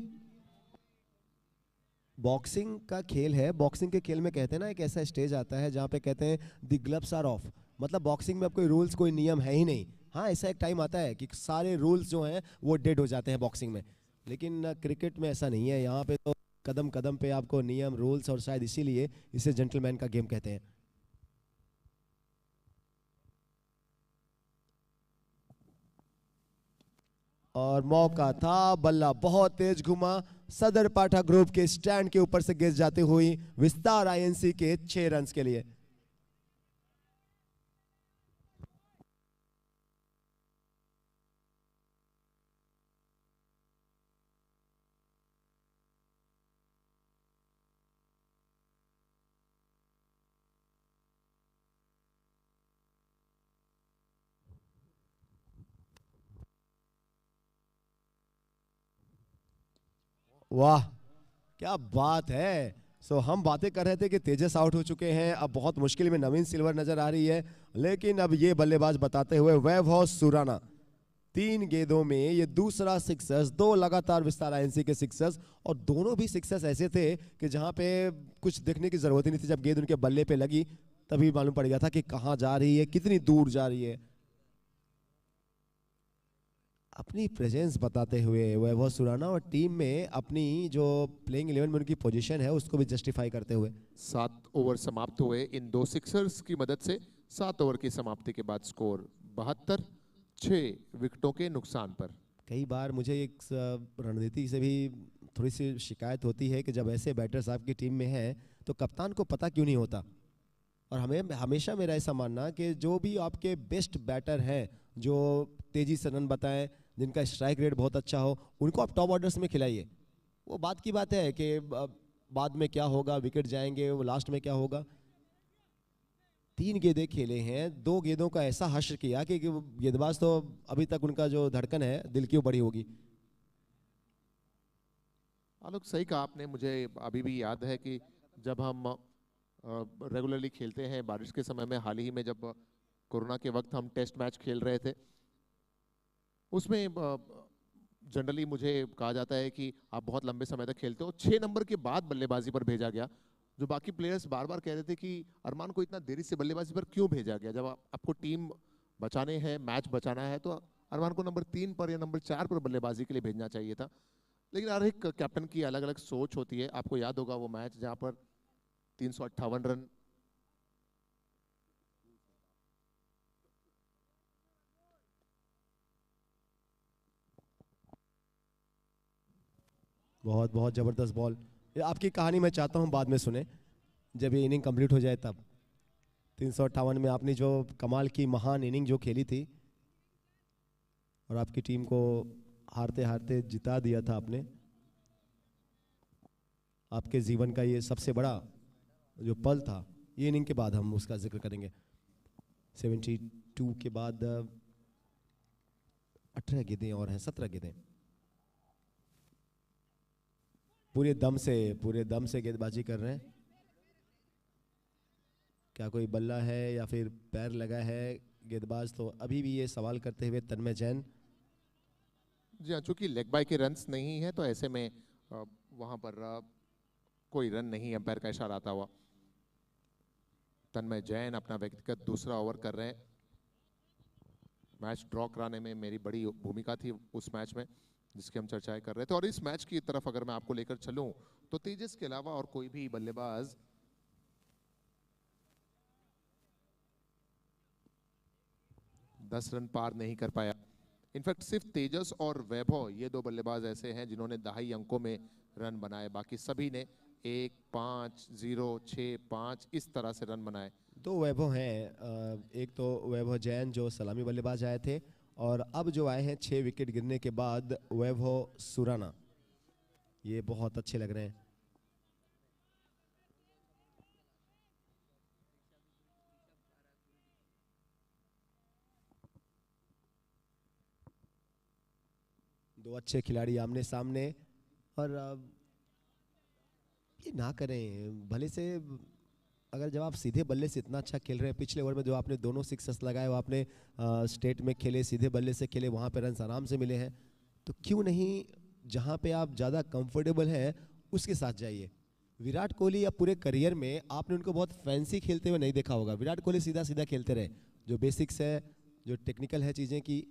बॉक्सिंग का खेल है। बॉक्सिंग के खेल में कहते हैं ना एक ऐसा स्टेज आता है जहाँ पे कहते हैं द ग्लव्स आर ऑफ। मतलब बॉक्सिंग में अब कोई रूल्स कोई नियम है ही नहीं। हाँ ऐसा एक टाइम आता है कि सारे रूल्स जो हैं वो डेड हो जाते हैं बॉक्सिंग में, लेकिन क्रिकेट में ऐसा नहीं है। यहाँ पे तो कदम कदम पे आपको नियम रूल्स, और शायद इसीलिए इसे जेंटलमैन का गेम कहते हैं। और मौका था, बल्ला बहुत तेज घुमा। सदर पाठा ग्रुप के स्टैंड के ऊपर से गिर जाती हुई विस्तार आईएनसी के 6 रन के लिए। वाह क्या बात है। हम बातें कर रहे थे कि तेजस आउट हो चुके हैं, अब बहुत मुश्किल में नवीन सिल्वर नजर आ रही है, लेकिन अब ये बल्लेबाज बताते हुए वैभव सुराना 3 गेंदों में ये दूसरा सिक्सर्स, 2 लगातार विस्तारा एनसी के सिक्सर्स, और दोनों भी सिक्सर्स ऐसे थे कि जहां पे कुछ देखने की जरूरत ही नहीं थी। जब गेंद उनके बल्ले पे लगी तभी मालूम पड़ गया था कि कहां जा रही है, कितनी दूर जा रही है। अपनी प्रेजेंस बताते हुए वैभव सुराना और टीम में अपनी जो प्लेइंग 11 में उनकी पोजीशन है उसको भी जस्टिफाई करते हुए 7 ओवर समाप्त हुए इन 2 सिक्सर्स की मदद से। 7 ओवर की समाप्ति के बाद स्कोर 72, 6 विकेटों के नुकसान पर। कई बार मुझे एक रणनीति से भी थोड़ी सी शिकायत होती है कि जब ऐसे बैटर्स आपकी टीम में हैं तो कप्तान को पता क्यों नहीं होता। और हमें हमेशा मेरा ऐसा मानना कि जो भी आपके बेस्ट बैटर हैं, जो तेजी से रन बताएं, जिनका स्ट्राइक रेट बहुत अच्छा हो, उनको आप टॉप ऑर्डर्स में खिलाइए। वो बात की बात है कि बाद में क्या होगा, विकेट जाएंगे, वो लास्ट में क्या होगा। 3 गेंदें खेले हैं, 2 गेंदों का ऐसा हश्र किया कि गेंदबाज तो अभी तक उनका जो धड़कन है दिल की बड़ी होगी। आलोक, सही कहा आपने। मुझे अभी भी याद है कि जब हम रेगुलरली खेलते हैं बारिश के समय में, हाल ही में जब कोरोना के वक्त हम टेस्ट मैच खेल रहे थे, उसमें जनरली मुझे कहा जाता है कि आप बहुत लंबे समय तक खेलते हो। 6 नंबर के बाद बल्लेबाजी पर भेजा गया। जो बाकी प्लेयर्स बार बार कह रहे थे कि अरमान को इतना देरी से बल्लेबाजी पर क्यों भेजा गया, जब आपको टीम बचाने हैं, मैच बचाना है, तो अरमान को नंबर 3 पर या नंबर 4 पर बल्लेबाजी के लिए भेजना चाहिए था। लेकिन हर एक कैप्टन की अलग अलग सोच होती है। आपको याद होगा वो मैच जहां पर 358 रन बहुत बहुत जबरदस्त बॉल। आपकी कहानी मैं चाहता हूं बाद में सुने, जब ये इनिंग कंप्लीट हो जाए तब। 358 में आपने जो कमाल की महान इनिंग जो खेली थी और आपकी टीम को हारते हारते जिता दिया था आपने। आपके जीवन का ये सबसे बड़ा जो पल था, ये इनिंग के बाद हम उसका जिक्र करेंगे। 72 के बाद 18 गेंदें और हैं, 17 गेंदें। पूरे दम से गेंदबाजी कर रहे हैं। क्या कोई बल्ला है या फिर पैर लगा है गेंदबाज, तो अभी भी ये सवाल करते हुए तन्मय जैन। जी हाँ, चूंकि लेग बाय के रन्स नहीं है तो ऐसे में वहां पर कोई रन नहीं, अंपायर का इशारा आता हुआ। तन्मय जैन अपना व्यक्तिगत दूसरा ओवर कर रहे हैं। मैच ड्रॉ कराने में मेरी बड़ी भूमिका थी उस मैच में, जिसकी हम चर्चाएं कर रहे थे। और इस मैच की तरफ अगर मैं आपको लेकर चलूं तो तेजस के अलावा और कोई भी बल्लेबाज 10 रन पार नहीं कर पाया। इनफैक्ट सिर्फ तेजस और वैभव, ये 2 बल्लेबाज ऐसे हैं जिन्होंने दहाई अंकों में रन बनाए। बाकी सभी ने 1, 5, 0, 6, 5 इस तरह से रन बनाए। 2 वैभव हैं, एक तो वैभव जैन जो सलामी बल्लेबाज आए थे, और अब जो आए हैं 6 विकेट गिरने के बाद वैभव सुराना, ये बहुत अच्छे लग रहे हैं। दो अच्छे खिलाड़ी आमने सामने, और ये ना करें भले से। अगर जब आप सीधे बल्ले से इतना अच्छा खेल रहे हैं, पिछले ओवर में जो आपने दोनों सिक्सर्स लगाए वो आपने स्टेट में खेले, सीधे बल्ले से खेले, वहाँ पे रन आराम से मिले हैं, तो क्यों नहीं जहाँ पे आप ज़्यादा कंफर्टेबल हैं उसके साथ जाइए। विराट कोहली अब पूरे करियर में आपने उनको बहुत फैंसी खेलते हुए नहीं देखा होगा। विराट कोहली सीधा सीधा खेलते रहे, जो बेसिक्स है, जो टेक्निकल है चीज़ें की।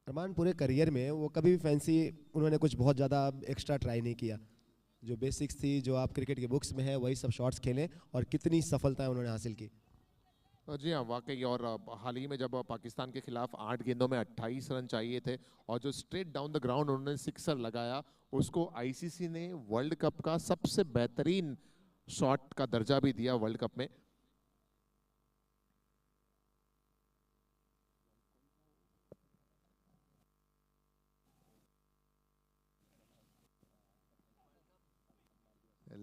अरमान पूरे करियर में वो कभी भी फैंसी उन्होंने कुछ बहुत ज़्यादा एक्स्ट्रा ट्राई नहीं किया। जो बेसिक्स थी, जो आप क्रिकेट के बुक्स में है, वही सब शॉट्स खेलें, और कितनी सफलताएं उन्होंने हासिल की। जी हाँ, वाकई। और हाल ही में जब पाकिस्तान के खिलाफ 8 गेंदों में 28 रन चाहिए थे और जो स्ट्रेट डाउन द ग्राउंड उन्होंने सिक्सर लगाया, उसको आईसीसी ने वर्ल्ड कप का सबसे बेहतरीन शॉट का दर्जा भी दिया वर्ल्ड कप में।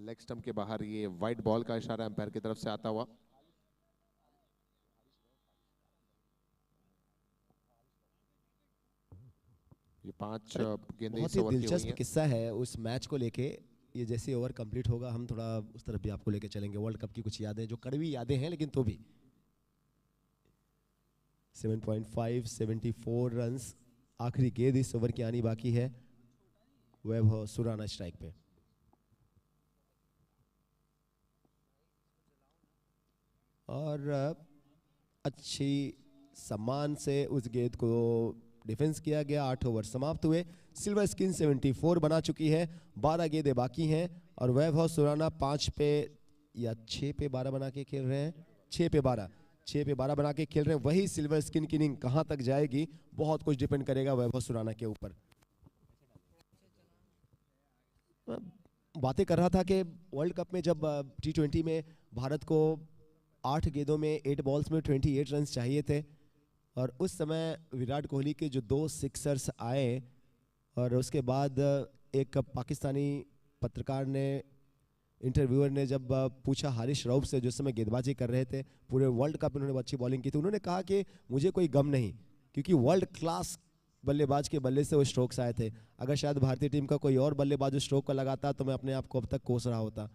लेग स्टंप के बाहर ये वाइड बॉल का इशारा अंपायर की तरफ से आता हुआ। ये 5 गेंदें बहुत इस ही ओवर की हुई दिलचस्प हैं। किस्सा है उस मैच को लेके। ये जैसे ओवर कंप्लीट होगा हम थोड़ा उस तरफ भी आपको लेके चलेंगे। वर्ल्ड कप की कुछ यादें जो कड़वी यादें हैं लेकिन तो भी 7.5 74 रन्स आखिरी गेंद इस ओवर की आनी बाकी है। वैभव सुराना स्ट्राइक पे और अच्छी सम्मान से उस गेंद को डिफेंस किया गया। 8 ओवर समाप्त हुए। सिल्वर स्किन 74 बना चुकी है। 12 गेंदें बाकी हैं और वैभव सुराना 5 पे या 6 पे 12 बना के खेल रहे हैं। 6 पे 12 बना के खेल रहे हैं। वही सिल्वर स्किन की इनिंग कहां तक जाएगी बहुत कुछ डिपेंड करेगा वैभव सुराना के ऊपर। बातें कर रहा था कि वर्ल्ड कप में जब T20 में भारत को 8 गेंदों में 8 बॉल्स में 28 रन चाहिए थे और उस समय विराट कोहली के जो 2 सिक्सर्स आए और उसके बाद एक पाकिस्तानी पत्रकार ने इंटरव्यूअर ने जब पूछा हारिश रऊफ से जो समय गेंदबाजी कर रहे थे पूरे वर्ल्ड कप में उन्होंने अच्छी बॉलिंग की थी, उन्होंने कहा कि मुझे कोई गम नहीं क्योंकि वर्ल्ड क्लास बल्लेबाज के बल्ले से वो स्ट्रोक्स आए थे। अगर शायद भारतीय टीम का कोई और बल्लेबाज स्ट्रोक को लगाता तो मैं अपने आप को अब तक कोस रहा होता।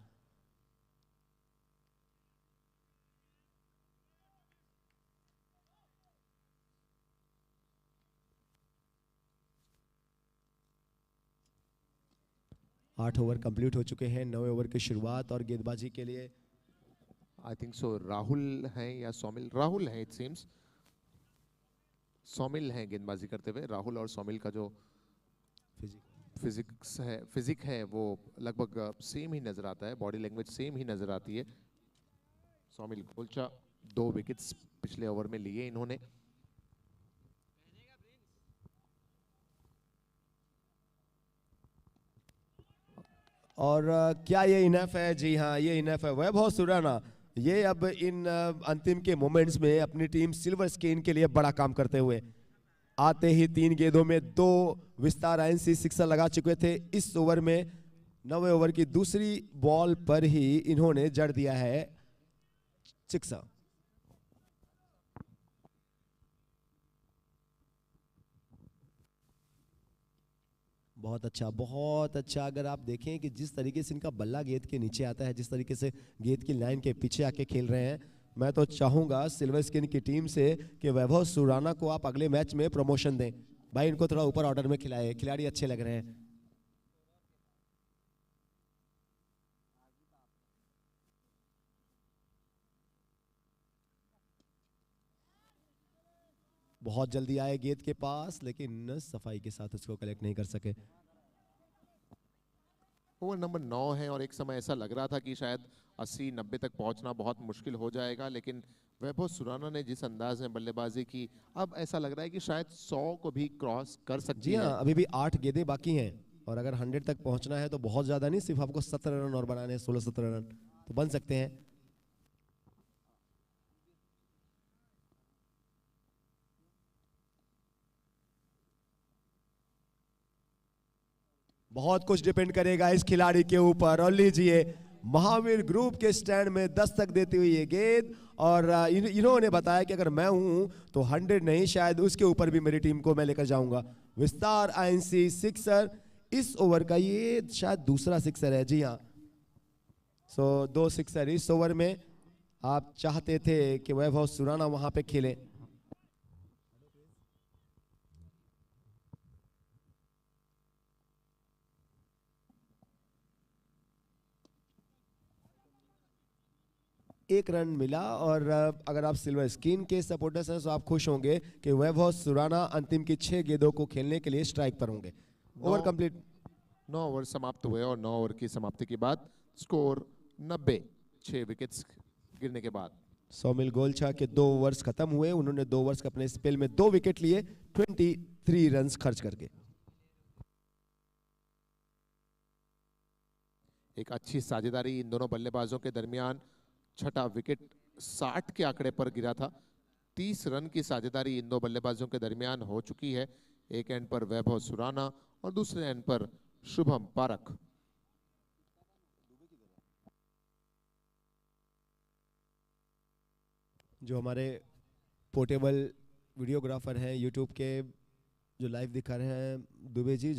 आठ ओवर कंप्लीट हो चुके हैं। 9वें ओवर की शुरुआत और गेंदबाजी के लिए आई थिंक सो राहुल हैं या सौमिल, राहुल हैं इट सीम्स, सौमिल हैं गेंदबाजी करते हुए। राहुल और सौमिल का जो फिजिक है वो लगभग सेम ही नजर आता है, बॉडी लैंग्वेज सेम ही नजर आती है। सौमिल गोलचा 2 विकेट्स पिछले ओवर में लिए इन्होंने। और क्या ये इनफ है? जी हाँ ये इनफ है। वैभव सुराना ये अब इन अंतिम के मोमेंट्स में अपनी टीम सिल्वर स्किन के लिए बड़ा काम करते हुए आते ही 3 गेंदों में 2 विस्तार आईएनसी सिक्सर लगा चुके थे। इस ओवर में 9वें ओवर की दूसरी बॉल पर ही इन्होंने जड़ दिया है सिक्सर। बहुत अच्छा, बहुत अच्छा। अगर आप देखें कि जिस तरीके से इनका बल्ला गेंद के नीचे आता है, जिस तरीके से गेंद की लाइन के पीछे आके खेल रहे हैं, मैं तो चाहूंगा सिल्वर स्किन की टीम से कि वैभव सुराना को आप अगले मैच में प्रमोशन दें। भाई इनको थोड़ा ऊपर ऑर्डर में खिलाए, खिलाड़ी अच्छे लग रहे हैं। बहुत जल्दी आए गेंद के पास लेकिन सफाई के साथ उसको कलेक्ट नहीं कर सके। ओवर नंबर 9 है और एक समय ऐसा लग रहा था कि शायद 80-90 तक पहुंचना बहुत मुश्किल हो जाएगा, लेकिन वैभव सुराना ने जिस अंदाज में बल्लेबाजी की अब ऐसा लग रहा है कि शायद 100 को भी क्रॉस कर सकती जी है। हाँ, अभी भी 8 गेंदें बाकी हैं और अगर 100 तक पहुंचना है तो बहुत ज्यादा नहीं, सिर्फ आपको 17 रन और बनाने हैं। 16-17 रन तो बन सकते हैं। बहुत कुछ डिपेंड करेगा इस खिलाड़ी के ऊपर। और लीजिए महावीर ग्रुप के स्टैंड में दस्तक देती हुई ये गेंद और इन्होंने बताया कि अगर मैं हूं तो 100 नहीं शायद उसके ऊपर भी मेरी टीम को मैं लेकर जाऊंगा। विस्तार आईएनसी सिक्सर इस ओवर का, ये शायद दूसरा सिक्सर है। जी हाँ, सो 2 सिक्सर इस ओवर में। आप चाहते थे कि वैभव सुराना वहां पे खेले। एक रन मिला और अगर आप सिल्वर स्किन के सपोर्टर्स हैं तो आप खुश होंगे कि वैभव सुराना अंतिम की 6 गेंदों को खेलने के लिए स्ट्राइक पर होंगे। Over complete. 9 ओवर समाप्त हुए और 9 ओवर की समाप्ति के बाद स्कोर 90, 6 विकेट्स गिरने के बाद। सौमिल गोलछा के 2 ओवर्स खत्म हुए। उन्होंने 2 ओवर्स के अपने स्पेल में 2 विकेट लिए 23 रन खर्च करके। एक अच्छी साझेदारी इन दोनों बल्लेबाजों के दरमियान। छठा विकेट 60 के आंकड़े पर गिरा था। 30 रन की साझेदारी इन दो बल्लेबाजों के दरमियान हो चुकी है। एक एंड पर वैभव सुराना और दूसरे एंड पर शुभम पारख। जो हमारे पोर्टेबल वीडियोग्राफर हैं यूट्यूब के, जो लाइव दिखा रहे हैं दुबे जी।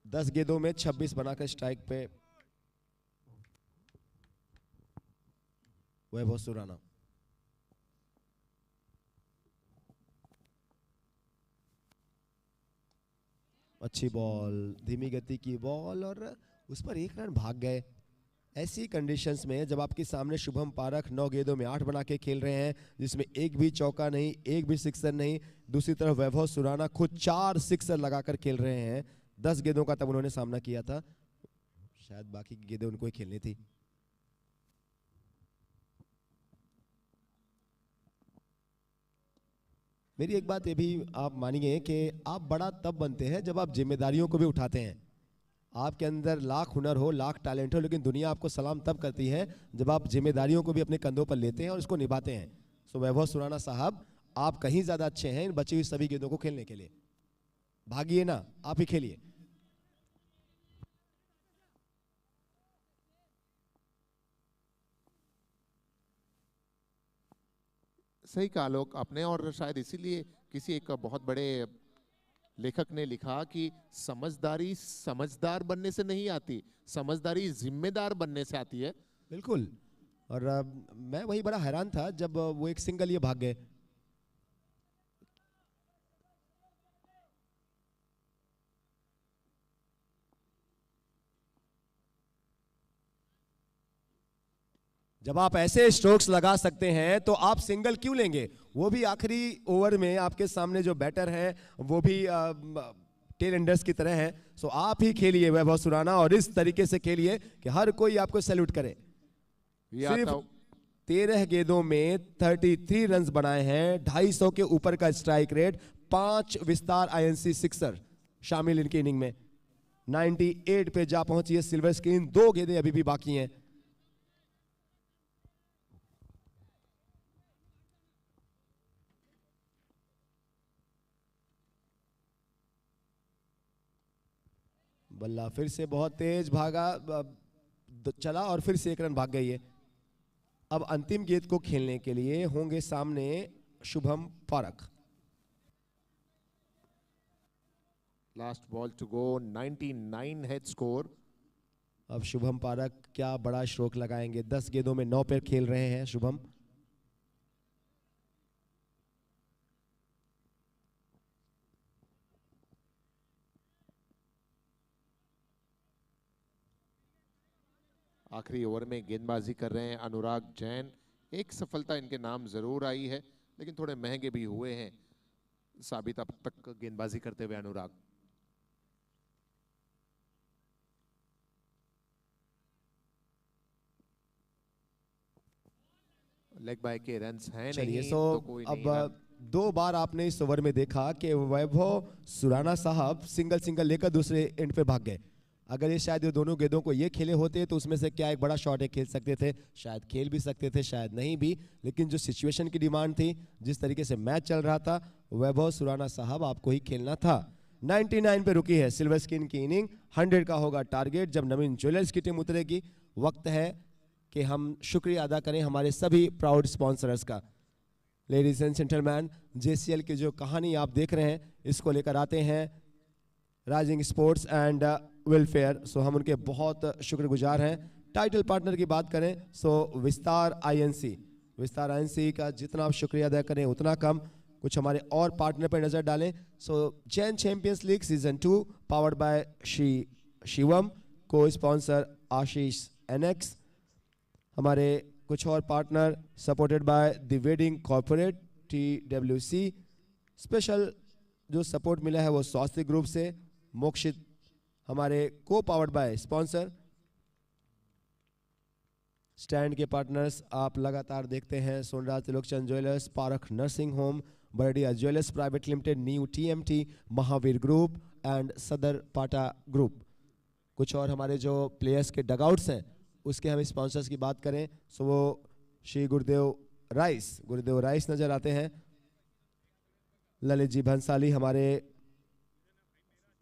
दस गेंदों में 26 बनाकर स्ट्राइक पे वैभव सुराना। अच्छी बॉल, धीमी गति की बॉल और उस पर एक रन भाग गए। ऐसी कंडीशंस में जब आपके सामने शुभम पारख 9 गेंदों में 8 बना के खेल रहे हैं, जिसमें एक भी चौका नहीं, एक भी सिक्सर नहीं, दूसरी तरफ वैभव सुराना खुद 4 सिक्सर लगाकर खेल रहे हैं। 10 गेंदों का तब उन्होंने सामना किया था, शायद बाकी की गेंदें उनको ही खेलनी थी। मेरी एक बात ये भी आप मानिए कि आप बड़ा तब बनते हैं जब आप जिम्मेदारियों को भी उठाते हैं। आपके अंदर लाख हुनर हो, लाख टैलेंट हो, लेकिन दुनिया आपको सलाम तब करती है जब आप जिम्मेदारियों को भी अपने कंधों पर लेते हैं और उसको निभाते हैं। सो वैभव सुराना साहब, आप कहीं ज्यादा अच्छे हैं इन बची हुई सभी गेंदों को खेलने के लिए। भागिए ना, आप ही खेलिए। सही कहा लोग आपने, और शायद इसीलिए किसी एक बहुत बड़े लेखक ने लिखा कि समझदारी समझदार बनने से नहीं आती, समझदारी जिम्मेदार बनने से आती है। बिल्कुल। और मैं वही बड़ा हैरान था जब वो एक सिंगल ये भाग गए। जब आप ऐसे स्ट्रोक्स लगा सकते हैं तो आप सिंगल क्यों लेंगे, वो भी आखिरी ओवर में आपके सामने जो बैटर है वो भी टेल एंडर्स की तरह है। सो आप ही खेलिए वैभव सुराना, और इस तरीके से खेलिए कि हर कोई आपको सैल्यूट करे। सिर्फ 13 गेंदों में 33 रन्स बनाए हैं, 250 के ऊपर का स्ट्राइक रेट, 5 विस्तार आईएनसी सिक्सर शामिल इनकी इनिंग में। 98 पे जा पहुंची है सिल्वर स्क्रीन, 2 गेंदें अभी भी बाकी हैं। बल्ला फिर से बहुत तेज भागा, चला और फिर से 1 रन भाग गई है। अब अंतिम गेंद को खेलने के लिए होंगे सामने Shubham Parakh. Last ball to go, 99 head score. अब शुभम पारख क्या बड़ा स्ट्रोक लगाएंगे। 10 गेंदों में 9 पे खेल रहे हैं शुभम। आखिरी ओवर में गेंदबाजी कर रहे हैं अनुराग जैन। एक सफलता इनके नाम जरूर आई है, लेकिन थोड़े महंगे भी हुए हैं साबित अब तक गेंदबाजी करते हुए अनुराग। लेग बाय के रन्स हैं नहीं, तो कोई नहीं। अब 2 बार आपने इस ओवर में देखा कि वैभव सुराना साहब सिंगल लेकर दूसरे एंड पे भाग गए। अगर ये शायद ये दोनों गेंदों को ये खेले होते तो उसमें से क्या एक बड़ा शॉट है खेल सकते थे, शायद खेल भी सकते थे, शायद नहीं भी, लेकिन जो सिचुएशन की डिमांड थी, जिस तरीके से मैच चल रहा था, वैभव सुराना साहब आपको ही खेलना था। 99 पे रुकी है सिल्वर स्क्रीन की इनिंग। 100 का होगा टारगेट जब नवीन ज्वेलर्स की टीम उतरेगी। वक्त है कि हम शुक्रिया अदा करें हमारे सभी प्राउड स्पॉन्सर्स का। लेडीज एंड जेंटलमैन, जेसीएल की जो कहानी आप देख रहे हैं, इसको लेकर आते हैं राइजिंग स्पोर्ट्स एंड वेलफेयर। सो हम उनके बहुत शुक्रगुजार हैं। टाइटल पार्टनर की बात करें सो विस्तार आईएनसी। विस्तार आईएनसी का जितना आप शुक्रिया अदा करें उतना कम। कुछ हमारे और पार्टनर पर नजर डालें। So Jain champions league season 2 powered by Shri Shivam, cosponsor Ashish NX. हमारे कुछ और partner supported by the wedding corporate TWC। Special जो सपोर्ट मिला है वो स्वास्थ्य ग्रुप से। मोक्षित हमारे को पावर्ड बाय स्पॉन्सर। स्टैंड के पार्टनर्स आप लगातार देखते हैं Sonraj Trilokchand jewellers, Parakh nursing home, Bardiya jewellers private limited, new TMT, Mahavir group and Sadar Pata group. कुछ और हमारे जो प्लेयर्स के डगआउट्स हैं उसके हम स्पॉन्सर्स की बात करें तो वो श्री गुरुदेव राइस नजर आते हैं। ललित जी भंसाली हमारे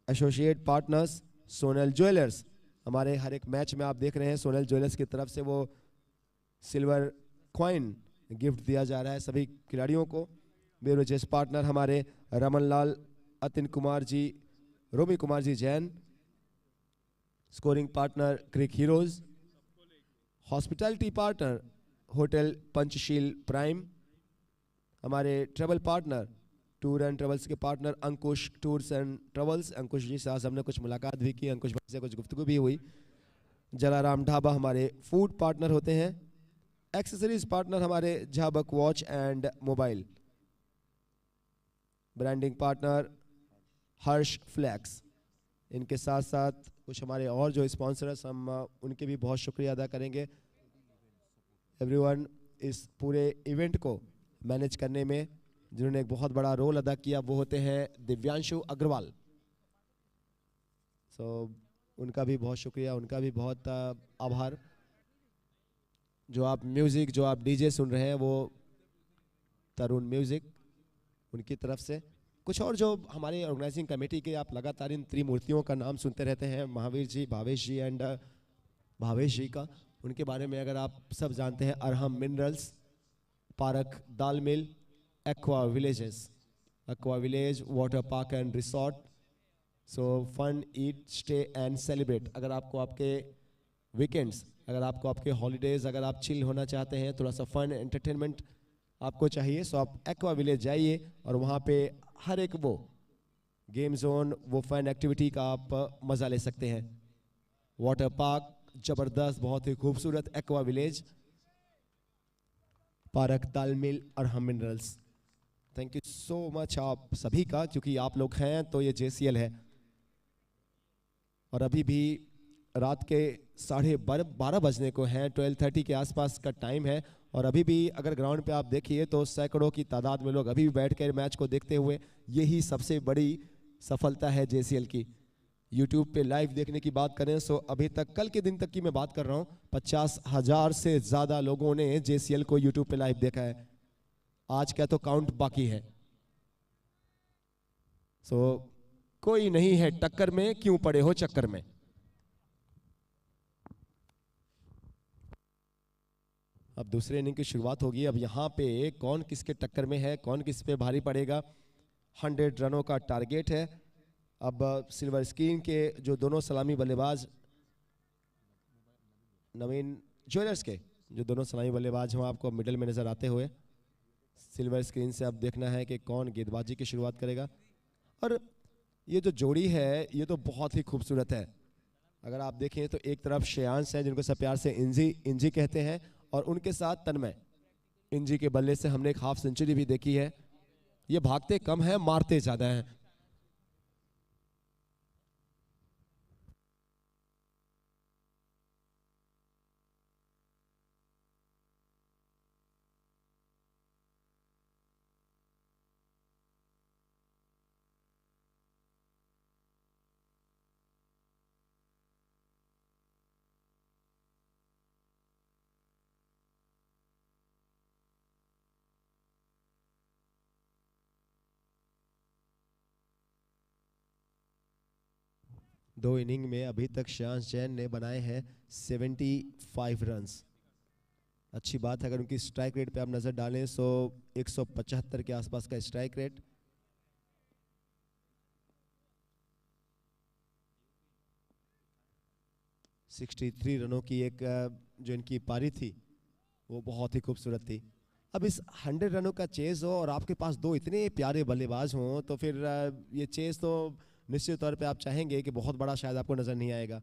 एसोसिएट पार्टनर्स। सोनल ज्वेलर्स हमारे हर एक मैच में आप देख रहे हैं सोनल ज्वेलर्स की तरफ से वो सिल्वर कॉइन गिफ्ट दिया जा रहा है सभी खिलाड़ियों को। बेवरेजेस पार्टनर हमारे Raman Lal, Atin Kumar ji, Romi Kumar ji Jain. Scoring partner crick heroes. Hospitality partner hotel Panchsheel prime. हमारे travel partner tour and travels के partner Ankush tours and travels. Ankush ji से आज हमने कुछ मुलाकात भी की, अंकुश भाई से कुछ गुफ्तगू भी हुई। जलाराम ढाबा हमारे फूड पार्टनर होते हैं। एक्सेसरीज पार्टनर हमारे Jhabak watch and mobile. Branding partner Harsh flex. इनके साथ साथ कुछ हमारे और जो स्पॉन्सर्स हम उनके भी बहुत शुक्रिया अदा करेंगे। एवरीवन इस पूरे इवेंट को मैनेज करने में जिन्होंने एक बहुत बड़ा रोल अदा किया वो होते हैं दिव्यांशु अग्रवाल। उनका भी बहुत शुक्रिया, उनका भी बहुत आभार। जो आप म्यूजिक, जो आप डीजे सुन रहे हैं वो तरुण म्यूजिक, उनकी तरफ से। कुछ और जो हमारे ऑर्गेनाइजिंग कमेटी के आप लगातार इन त्रिमूर्तियों का नाम सुनते रहते हैं, महावीर जी, भावेश जी एंड भावेश जी का, उनके बारे में अगर आप सब जानते हैं, Arham minerals, Parak dal mill, aqua villages, aqua village water park and resort. So fun eat stay and celebrate. अगर आपको आपके वीकेंड्स, अगर आपको आपके हॉलीडेज, अगर आप चिल होना चाहते हैं, थोड़ा सा फन एंटरटेनमेंट आपको चाहिए, सो आप एक्वा विलेज जाइए और वहाँ पे हर एक वो गेम जोन, वो फन एक्टिविटी का आप मज़ा ले सकते हैं। वाटर पार्क जबरदस्त, बहुत ही खूबसूरत एक्वा विलेज, पारक तालमेल और हम minerals. Thank you so much आप सभी का, क्योंकि आप लोग हैं तो ये JCL है। और अभी भी रात के 12:30 बजने को हैं, 12:30 के आसपास का टाइम है। और अभी भी अगर ग्राउंड पे आप देखिए तो सैकड़ों की तादाद में लोग अभी भी बैठ कर मैच को देखते हुए, यही सबसे बड़ी सफलता है JCL की। यूट्यूब पे लाइव देखने की बात करें सो अभी तक, कल के दिन तक की मैं बात कर रहा हूँ, 50,000 से ज़्यादा लोगों ने JCL को यूट्यूब पे लाइव देखा है। आज का तो काउंट बाकी है। सो कोई नहीं है टक्कर में, क्यों पड़े हो चक्कर में। अब दूसरे इनिंग की शुरुआत होगी। अब यहाँ पे कौन किसके टक्कर में है, कौन किस पे भारी पड़ेगा। 100 रनों का टारगेट है। अब सिल्वर स्क्रीन के जो दोनों सलामी बल्लेबाज, नवीन ज्वेलर्स के जो दोनों सलामी बल्लेबाज हैं आपको मिडिल में नजर आते हुए। सिल्वर स्क्रीन से अब देखना है कि कौन गेंदबाजी की शुरुआत करेगा। और ये जो जोड़ी है ये तो बहुत ही खूबसूरत है। अगर आप देखें तो एक तरफ श्रेयांश है जिनको सब प्यार से इंजी कहते हैं, और उनके साथ तन्मय। इंजी के बल्ले से हमने एक हाफ सेंचुरी भी देखी है। ये भागते कम है, मारते ज्यादा हैं। दो इनिंग में अभी तक श्रेयांश जैन ने बनाए हैं 75 रन्स। अच्छी बात है। अगर उनकी स्ट्राइक रेट पे आप नजर डालें तो 175 के आसपास का स्ट्राइक रेट। है 63 रनों की एक जो इनकी पारी थी वो बहुत ही खूबसूरत थी। अब इस 100 रनों का चेज हो और आपके पास दो इतने प्यारे बल्लेबाज हों तो फिर ये चेज तो निश्चित तौर पे आप चाहेंगे कि बहुत बड़ा शायद आपको नजर नहीं आएगा।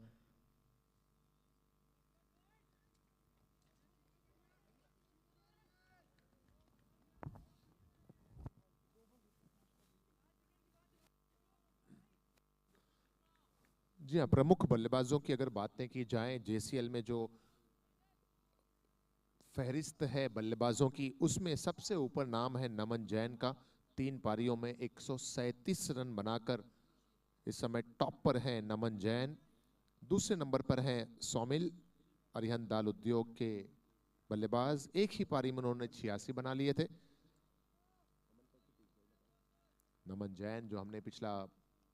जी हाँ, प्रमुख बल्लेबाजों की अगर बातें की जाएं JCL में जो फहरिस्त है बल्लेबाजों की, उसमें सबसे ऊपर नाम है नमन जैन का। 3 पारियों में 137 रन बनाकर इस समय टॉप पर है नमन जैन। दूसरे नंबर पर है सौमिल, अरिहंत दाल उद्योग के बल्लेबाज। एक ही पारी में उन्होंने 86 बना लिए थे। नमन जैन जो हमने पिछला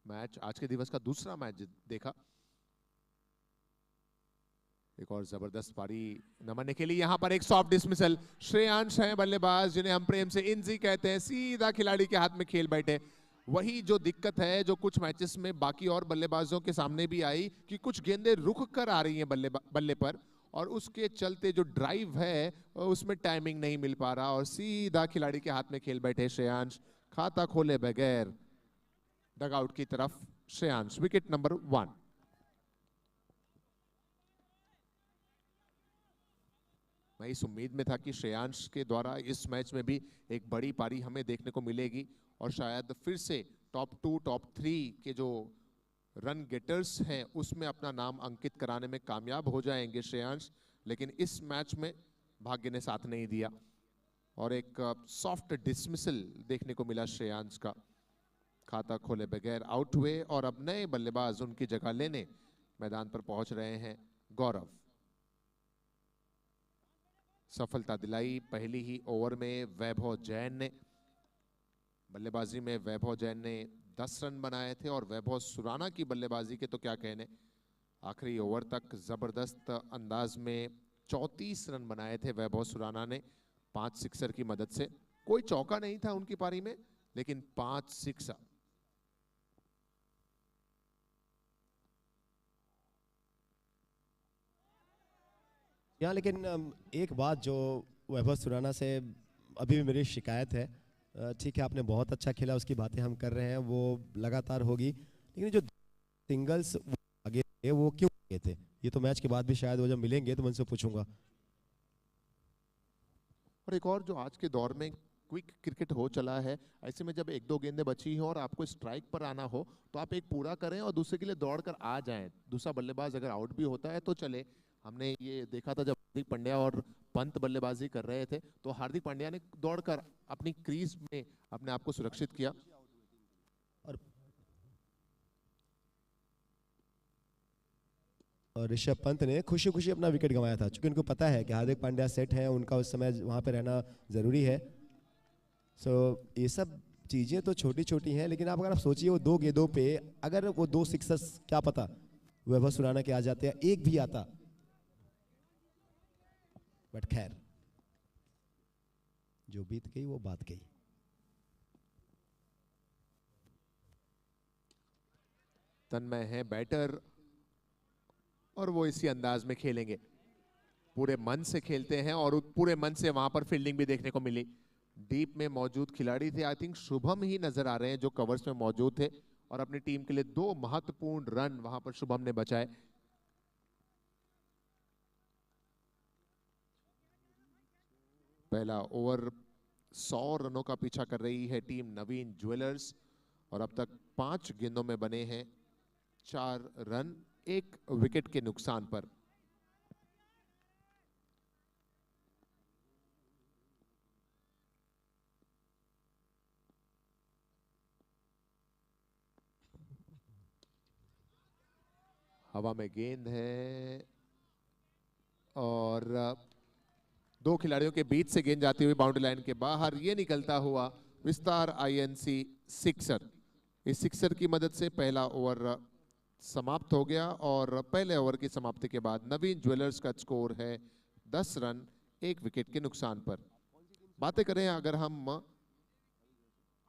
मैच, आज के दिवस का दूसरा मैच देखा, एक और जबरदस्त पारी नमन ने खेली। यहां पर एक सॉफ्ट डिसमिसल। श्रेयांश है बल्लेबाज जिन्हें हम प्रेम से इंजी कहते हैं, सीधा खिलाड़ी के हाथ में खेल बैठे। वही जो दिक्कत है जो कुछ मैचेस में बाकी और बल्लेबाजों के सामने भी आई कि कुछ गेंदें रुक कर आ रही हैं बल्ले पर, और उसके चलते जो ड्राइव है उसमें टाइमिंग नहीं मिल पा रहा और सीधा खिलाड़ी के हाथ में खेल बैठे श्रेयांश, खाता खोले बगैर डगआउट की तरफ श्रेयांश। Wicket number 1। मैं इस उम्मीद में था कि श्रेयांश के द्वारा इस मैच में भी एक बड़ी पारी हमें देखने को मिलेगी और शायद फिर से टॉप 2 टॉप 3 के जो रन गेटर्स हैं उसमें अपना नाम अंकित कराने में कामयाब हो जाएंगे श्रेयांश। लेकिन इस मैच में भाग्य ने साथ नहीं दिया और एक सॉफ्ट डिसमिसल देखने को मिला श्रेयांश का। खाता खोले बगैर आउट हुए और अब नए बल्लेबाज उनकी जगह लेने मैदान पर पहुंच रहे हैं। गौरव सफलता दिलाई पहली ही ओवर में वैभव जैन ने। बल्लेबाजी में वैभव जैन ने 10 रन बनाए थे और वैभव सुराना की बल्लेबाजी के तो क्या कहने, आखिरी ओवर तक जबरदस्त अंदाज में 34 रन बनाए थे वैभव सुराना ने 5 सिक्सर की मदद से। कोई चौका नहीं था उनकी पारी में, लेकिन 5 सिक्सर। यहाँ लेकिन एक बात जो वैभव सुराना से अभी भी मेरी शिकायत है, ठीक है आपने बहुत अच्छा खेला, उसकी बातें हम कर रहे हैं, वो लगातार होगी, लेकिन जो सिंगल्स आगे थे वो क्यों आगे थे? ये तो मैच के बाद भी शायद वो जब मिलेंगे तो मैं उनसे पूछूंगा। और एक और जो आज के दौर में क्विक क्रिकेट हो चला है, ऐसे में जब 1-2 गेंदें बची हो और आपको स्ट्राइक पर आना हो तो आप एक पूरा करें और दूसरे के लिए दौड़कर आ जाएं। दूसरा बल्लेबाज अगर आउट भी होता है तो चले। हमने ये देखा था जब हार्दिक पांड्या और पंत बल्लेबाजी कर रहे थे तो हार्दिक पांड्या ने दौड़कर अपनी क्रीज में अपने आप को सुरक्षित किया। और ऋषभ पंत ने खुशी खुशी अपना विकेट गंवाया था, क्योंकि उनको पता है कि हार्दिक पांड्या सेट है, उनका उस समय वहां पे रहना जरूरी है। सो ये सब चीजें तो छोटी छोटी हैं, लेकिन आप अगर आप सोचिए वो 2 गेंदों पे अगर वो 2 सिक्सर्स, क्या पता वैभव सुराना के आ जाते हैं, एक भी आता, बट खैर जो बीत गई वो बात गई। तन्मय है बैटर और वो इसी अंदाज में खेलेंगे, पूरे मन से खेलते हैं और पूरे मन से वहां पर फील्डिंग भी देखने को मिली। डीप में मौजूद खिलाड़ी थे, आई थिंक शुभम ही नजर आ रहे हैं जो कवर्स में मौजूद थे और अपनी टीम के लिए 2 महत्वपूर्ण रन वहां पर शुभम ने बचाए। पहला ओवर 100 रनों का पीछा कर रही है टीम नवीन ज्वेलर्स और अब तक 5 गेंदों में बने हैं 4 रन, 1 विकेट के नुकसान पर। हवा में गेंद है और 2 खिलाड़ियों के बीच से गेंद जाती हुई बाउंड्री लाइन के बाहर, ये निकलता हुआ विस्तार आईएनसी सिक्सर। इस सिक्सर की मदद से पहला ओवर समाप्त हो गया और पहले ओवर की समाप्ति के बाद नवीन ज्वेलर्स का स्कोर है 10 रन 1 विकेट के नुकसान पर। बातें करें अगर हम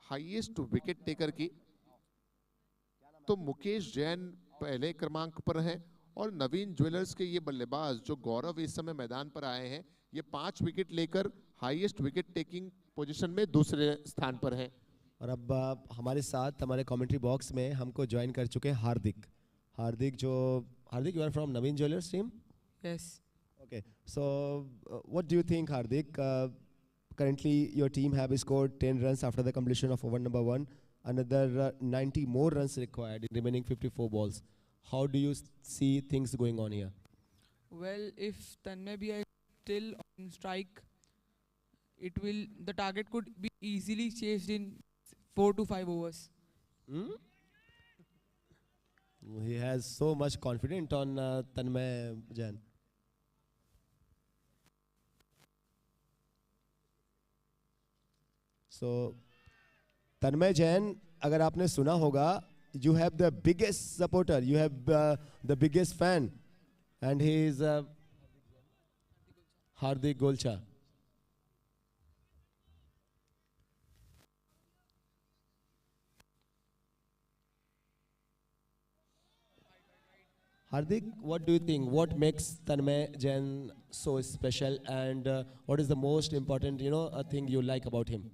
हाईएस्ट विकेट टेकर की तो मुकेश जैन पहले क्रमांक पर हैं और नवीन ज्वेलर्स के ये बल्लेबाज जो गौरव इस समय मैदान पर आए हैं, ये 5 विकेट लेकर हाईएस्ट विकेट टेकिंग पोजीशन में दूसरे स्थान पर हैं। और अब हमारे साथ हमारे कमेंट्री बॉक्स में हमको ज्वाइन कर चुके हैं Hardik. Hardik you are from Naveen jewellers team? Yes. Okay, so what do you think, Hardik? Currently, your team have scored 10 runs after the completion of over number 1. Another 90 more runs required in remaining 54 balls. How do you see things going on here? Well, if Tanmay Bhai is still strike, the target could be easily chased in 4 to 5 overs. Hmm? He has so much confidence on Tanmay Jain. So Tanmay Jain, अगर आपने सुना होगा, you have the biggest supporter, you have the biggest fan, and he is Hardik Golcha. Hardik, what do you think? What makes Tanmay Jain so special, and what is the most important, thing you like about him?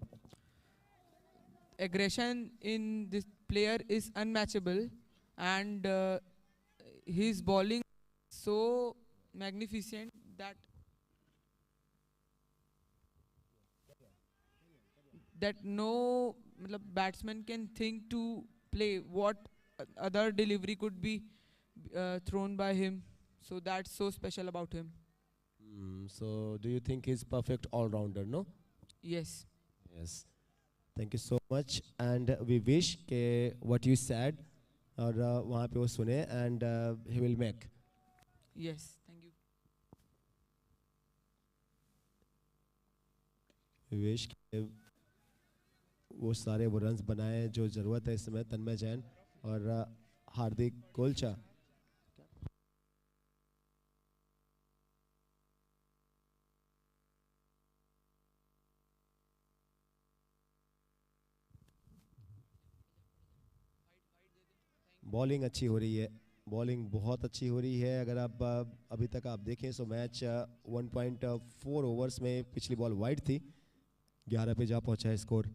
Aggression in this player is unmatchable, and his bowling so magnificent that no batsman can think to play what other delivery could be thrown by him. So that's so special about him. So, do you think he's perfect all-rounder? No. Yes. Yes. Thank you so much, and we wish के what you said और वहाँ पे वो सुने, and he will make. Yes. Thank you. We wish कि वो सारे वो रन्स बनाए जो ज़रूरत है इस समय तन्मय जैन और हार्दिक गोलचा. बॉलिंग अच्छी हो रही है, बॉलिंग बहुत अच्छी हो रही है. अगर आप अभी तक आप देखें तो मैच 1.4 ओवर्स में पिछली बॉल वाइड थी, 11 पे जा पहुंचा है स्कोर.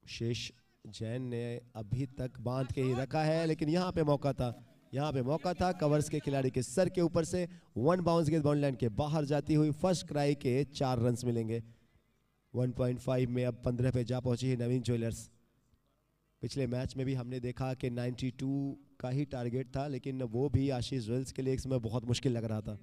शेष जैन ने अभी तक बांध के ही रखा है, लेकिन यहाँ पे मौका था कवर्स के खिलाड़ी के सर के ऊपर से. 1 बाउंस गेंद बाउंड्री लाइन के बाहर जाती हुई फर्स्ट क्राई के 4 रन्स मिलेंगे. 1.5 में अब 15 पे जा पहुंची है नवीन ज्वेलर्स. पिछले मैच में भी हमने देखा कि 92 का ही टारगेट था, लेकिन वो भी आशीष ज्वेलर्स के लिए एक समय बहुत मुश्किल लग रहा था.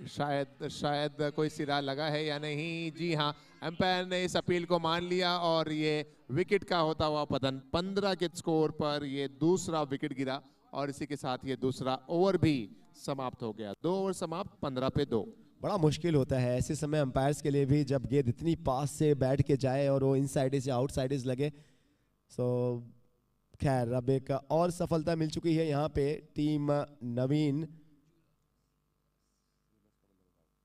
शायद कोई सिरा लगा है या नहीं. जी हाँ, अंपायर ने इस अपील को मान लिया और ये विकेट का होता हुआ पतन. 15 के स्कोर पर ये दूसरा विकेट गिरा और इसी के साथ ये दूसरा ओवर भी समाप्त हो गया. 2 ओवर समाप्त, 15 पे 2. बड़ा मुश्किल होता है ऐसे समय अंपायर्स के लिए भी, जब गेंद इतनी पास से बैठ के जाए और वो इन साइड से आउट साइड लगे. सो खैर, अब एक और सफलता मिल चुकी है यहाँ पे टीम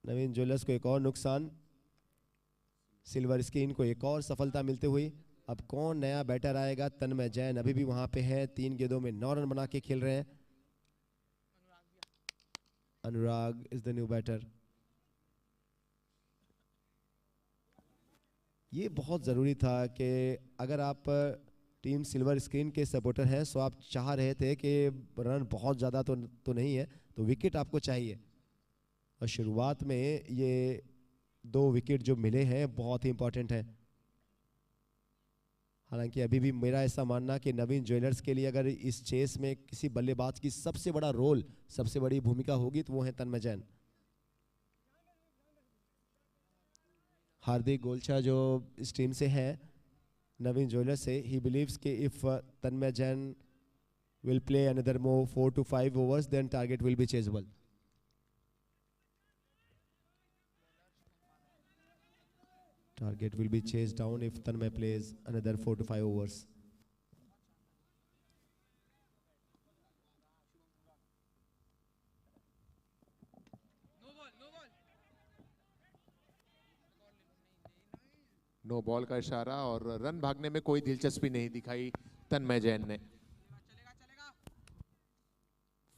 नवीन ज्वेलर्स को. एक और नुकसान, सिल्वर स्क्रीन को एक और सफलता मिलते हुई. अब कौन नया बैटर आएगा? तन्मय जैन अभी भी वहां पे है, 3 गेंदों में 9 रन बना के खेल रहे हैं. अनुराग इज द न्यू बैटर. ये बहुत ज़रूरी था कि अगर आप टीम सिल्वर स्क्रीन के सपोर्टर हैं तो आप चाह रहे थे कि रन बहुत ज़्यादा तो नहीं है, तो विकेट आपको चाहिए. और शुरुआत में ये 2 विकेट जो मिले हैं बहुत ही इंपॉर्टेंट है. हालांकि अभी भी मेरा ऐसा मानना कि नवीन ज्वेलर्स के लिए अगर इस चेस में किसी बल्लेबाज की सबसे बड़ा रोल, सबसे बड़ी भूमिका होगी तो वो है तन्मय जैन. हार्दिक गोलचा जो इस टीम से है नवीन ज्वेलर्स से, ही बिलीव्स कि if Tanmay Jain will play another more 4 to 5 overs, then target will be chaseable. Target will be chased down if Tanmay plays another 4 to 5 overs. No ball का इशारा और रन भागने में कोई दिलचस्पी नहीं दिखाई तन्मय जैन ने.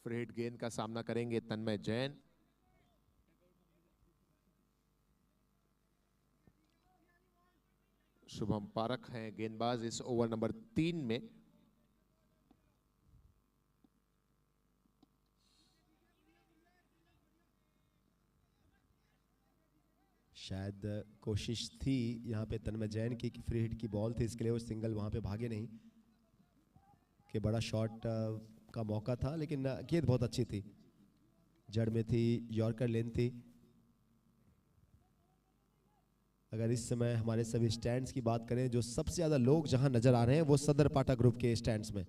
फ्रेड गेंद का सामना करेंगे तन्मय जैन. शुभम पारक हैं गेंदबाज इस ओवर नंबर 3 में. शायद कोशिश थी यहाँ पे तन्मय जैन की कि फ्री हिट की बॉल थी, इसके लिए वो सिंगल वहाँ पे भागे नहीं, कि बड़ा शॉट का मौका था, लेकिन गेंद बहुत अच्छी थी, जड़ में थी, यॉर्कर लेन थी। अगर इस समय हमारे सभी स्टैंड्स की बात करें, जो सबसे ज़्यादा लोग जहां नज़र आ रहे हैं वो सदर पाटा ग्रुप के स्टैंड्स में।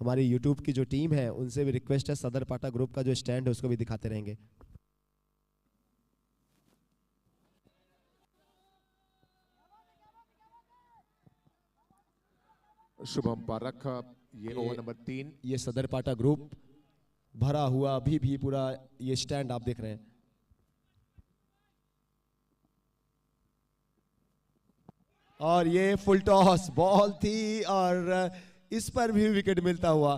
हमारी यूट्यूब की जो टीम है उनसे भी रिक्वेस्ट है, सदर पाटा ग्रुप का जो स्टैंड है उसको भी दिखाते रहेंगे। शुभम पारख, ये ओवर नंबर 3। ये सदर पाटा ग्रुप भरा हुआ अभी भी पूरा ये स्टैंड आप देख रहे हैं। और ये फुल टॉस बॉल थी और इस पर भी विकेट मिलता हुआ,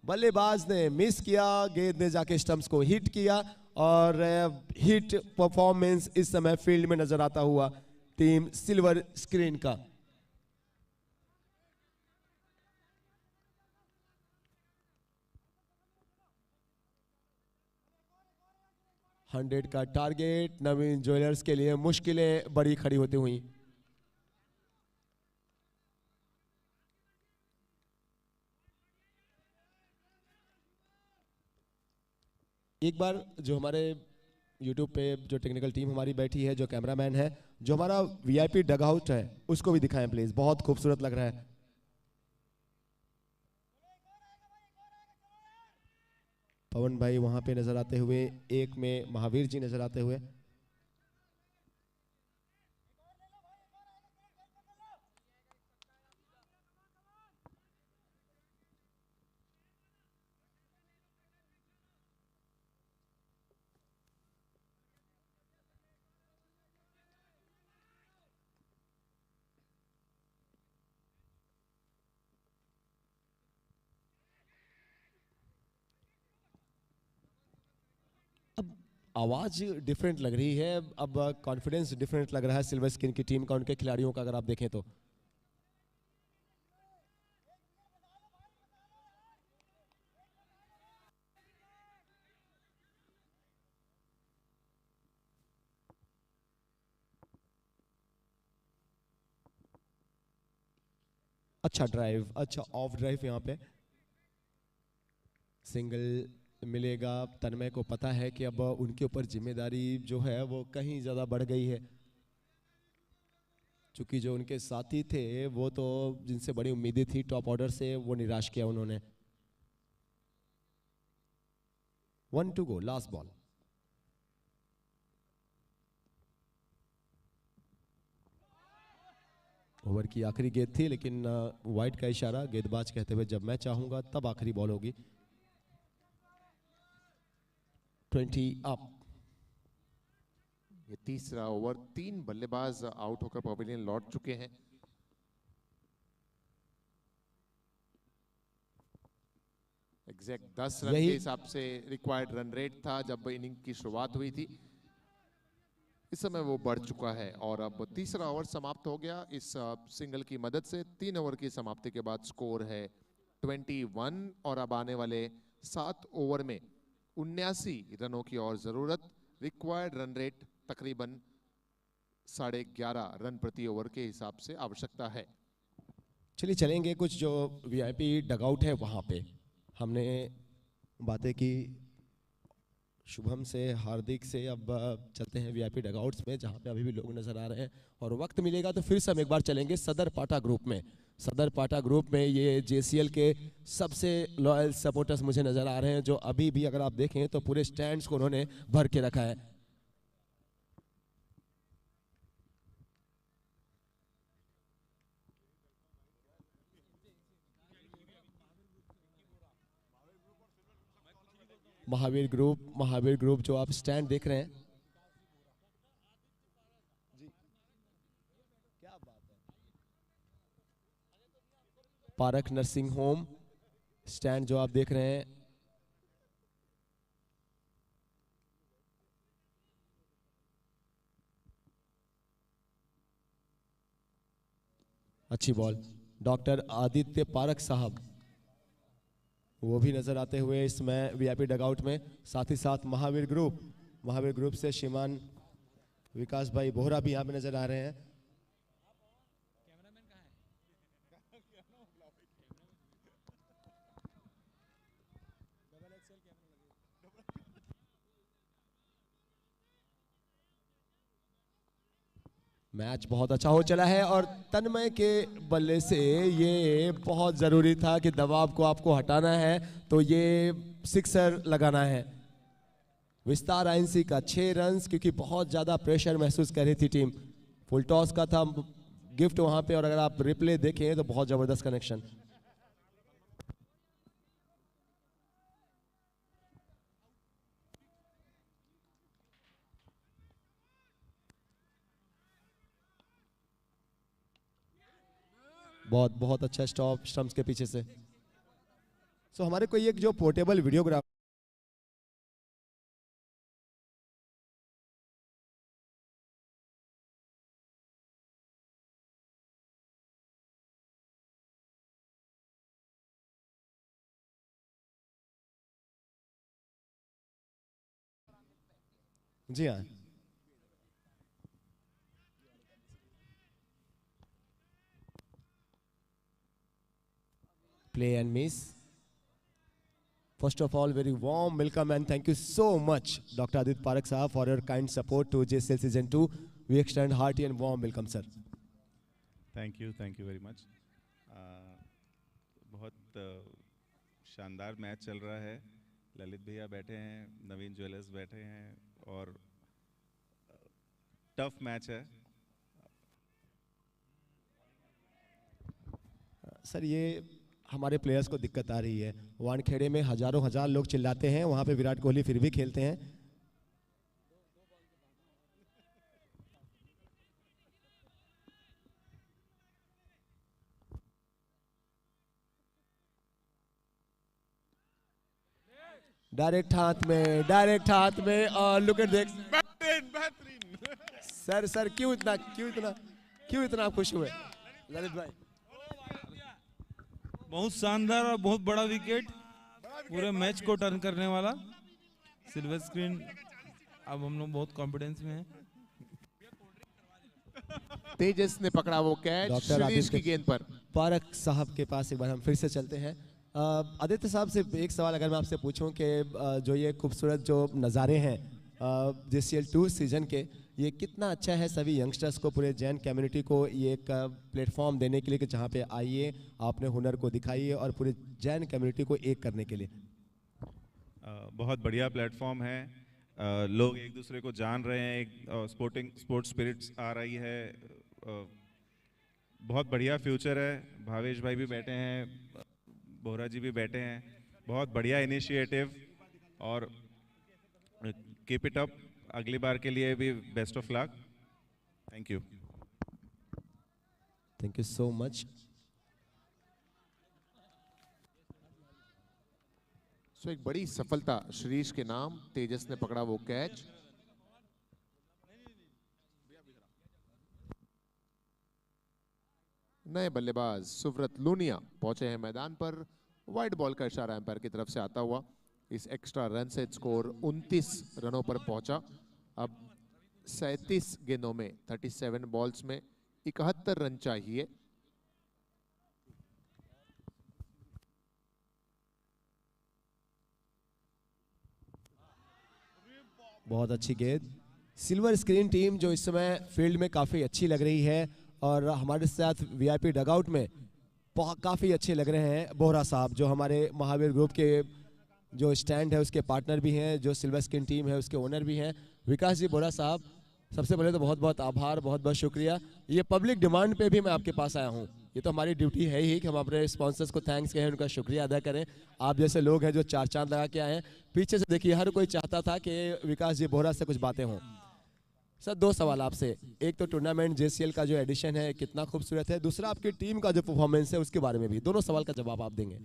बल्लेबाज ने मिस किया, गेंद ने जाके स्टंप्स को हिट किया और हिट परफॉर्मेंस इस समय फील्ड में नजर आता हुआ टीम सिल्वर स्क्रीन का। हंड्रेड का टारगेट नवीन ज्वेलर्स के लिए मुश्किलें बड़ी खड़ी होती हुई। एक बार जो हमारे YouTube पे जो टेक्निकल टीम हमारी बैठी है, जो कैमरामैन है, जो हमारा VIP डगआउट है उसको भी दिखाएं प्लीज, बहुत खूबसूरत लग रहा है। पवन भाई वहां पे नजर आते हुए, एक में महावीर जी नजर आते हुए। आवाज डिफरेंट लग रही है, अब कॉन्फिडेंस डिफरेंट लग रहा है सिल्वर स्किन की टीम का, उनके खिलाड़ियों का अगर आप देखें तो। अच्छा ड्राइव, अच्छा ऑफ ड्राइव, यहाँ पे सिंगल मिलेगा। तन्मय को पता है कि अब उनके ऊपर जिम्मेदारी जो है वो कहीं ज्यादा बढ़ गई है, क्योंकि जो उनके साथी थे वो तो जिनसे बड़ी उम्मीदें थी टॉप ऑर्डर से, वो निराश किया उन्होंने। 1 to go, last ball. Over की आखिरी गेंद थी, लेकिन वाइड का इशारा गेंदबाज कहते हुए जब मैं चाहूंगा तब आखिरी बॉल होगी। 20 अप। ये तीसरा ओवर, 3 बल्लेबाज आउट होकर पवेलियन लौट चुके हैं। एग्जैक्ट 10 रन के हिसाब से रिक्वायर्ड रन रेट था जब इनिंग की शुरुआत हुई थी, इस समय वो बढ़ चुका है और अब तीसरा ओवर समाप्त हो गया इस सिंगल की मदद से। 3 ओवर की समाप्ति के बाद स्कोर है 21 और अब आने वाले 7 ओवर में 79 रनों की और जरूरत। रिक्वायर्ड रन रेट तकरीबन 11.5 रन प्रति ओवर के हिसाब से आवश्यकता है। चलिए चलेंगे कुछ जो VIP डगआउट है वहां पे। हमने बातें की शुभम से, हार्दिक से, अब चलते हैं VIP डगआउट्स में जहां पे अभी भी लोग नजर आ रहे हैं, और वक्त मिलेगा तो फिर से हम एक बार चलेंगे सदर पाटा ग्रुप में। सदर पाटा ग्रुप में ये JCL के सबसे लॉयल सपोर्टर्स मुझे नजर आ रहे हैं, जो अभी भी अगर आप देखें तो पूरे स्टैंड्स को उन्होंने भर के रखा है। महावीर ग्रुप जो आप स्टैंड देख रहे हैं, क्या बात है, पारक नर्सिंग होम स्टैंड जो आप देख रहे हैं, अच्छी बॉल। डॉक्टर आदित्य पारक साहब वो भी नजर आते हुए इसमें VIP डगआउट में, साथ ही साथ महावीर ग्रुप से श्रीमान विकास भाई बोहरा भी यहाँ पे नजर आ रहे हैं। मैच बहुत अच्छा हो चला है और तन्मय के बल्ले से ये बहुत ज़रूरी था कि दबाव को आपको हटाना है, तो ये सिक्सर लगाना है। विस्तार आईएनसी का 6 रन्स, क्योंकि बहुत ज़्यादा प्रेशर महसूस कर रही थी टीम। फुल टॉस का था गिफ्ट वहाँ पे, और अगर आप रिप्ले देखें तो बहुत ज़बरदस्त कनेक्शन। बहुत बहुत अच्छा स्टॉप स्टंप्स के पीछे से। सो हमारे कोई एक जो पोर्टेबल वीडियोग्राफ जी हाँ, play and miss. First of all, very warm welcome and thank you so much, Dr. Adit Parak Saab, for your kind support to JSL Season 2. We extend hearty and warm welcome, sir. Thank you very much. बहुत शानदार match चल रहा है। ललित भैया बैठे हैं, नवीन jewellers बैठे हैं और टफ मैच है। सर ये हमारे प्लेयर्स को दिक्कत आ रही है। वानखेड़े में हजारों हजार लोग चिल्लाते हैं, वहाँ पे विराट कोहली फिर भी खेलते हैं। डायरेक्ट हाथ में और लुक एट देख। बेहतरीन। सर क्यों इतना खुश हुए ललित भाई? बहुत शानदार और बहुत बड़ा विकेट, पूरे मैच को टर्न करने वाला। सिल्वर स्क्रीन, अब हम लोग बहुत कॉन्फिडेंस में हैं। तेजस ने पकड़ा वो कैच श्रीश की गेंद पर। पारक साहब के पास एक बार हम फिर से चलते हैं। आदित्य साहब से एक सवाल अगर मैं आपसे पूछूं कि जो ये खूबसूरत जो नज़ारे हैं JCL 2 सीजन के, ये कितना अच्छा है सभी यंगस्टर्स को, पूरे जैन कम्युनिटी को ये एक प्लेटफॉर्म देने के लिए कि जहाँ पे आइए, आपने हुनर को दिखाइए और पूरे जैन कम्युनिटी को एक करने के लिए। बहुत बढ़िया प्लेटफॉर्म है। लोग एक दूसरे को जान रहे हैं, एक स्पोर्ट्स स्पिरिट्स आ रही है। बहुत बढ़िया फ्यूचर है। भावेश भाई भी बैठे हैं, बोहरा जी भी बैठे हैं। बहुत बढ़िया इनिशिएटिव और कीप इट अप। अगली बार के लिए भी best of luck. Thank you so much. So एक बड़ी सफलता श्रीश के नाम, तेजस ने पकड़ा वो कैच। नए बल्लेबाज सुव्रत लूनिया पहुंचे हैं मैदान पर। वाइड बॉल का इशारा एम्पायर की तरफ से आता हुआ इस एक्स्ट्रा रन से स्कोर 29 रनों पर पहुंचा। अब 37 गेंदों में 37 बॉल्स में 71 रन चाहिए। बहुत अच्छी गेंद। सिल्वर स्क्रीन टीम जो इस समय फील्ड में काफ़ी अच्छी लग रही है और हमारे साथ VIP डगआउट में काफ़ी अच्छे लग रहे हैं। बोहरा साहब जो हमारे महावीर ग्रुप के जो स्टैंड है उसके पार्टनर भी हैं, जो सिल्वर स्क्रीन टीम है उसके ओनर भी हैं। विकास जी, बोहरा साहब, सबसे पहले तो बहुत बहुत आभार, बहुत बहुत शुक्रिया। ये पब्लिक डिमांड पे भी मैं आपके पास आया हूँ। ये तो हमारी ड्यूटी है ही कि हम अपने स्पॉन्सर्स को थैंक्स कहें, उनका शुक्रिया अदा करें। आप जैसे लोग हैं जो 4 चांद लगा के आए हैं। पीछे से देखिए, हर कोई चाहता था कि विकास जी बोहरा से कुछ बातें हों। सर 2 सवाल आपसे। एक तो टूर्नामेंट JCL का जो एडिशन है कितना खूबसूरत है, दूसरा आपकी टीम का जो परफॉर्मेंस है उसके बारे में भी। दोनों सवाल का जवाब आप देंगे।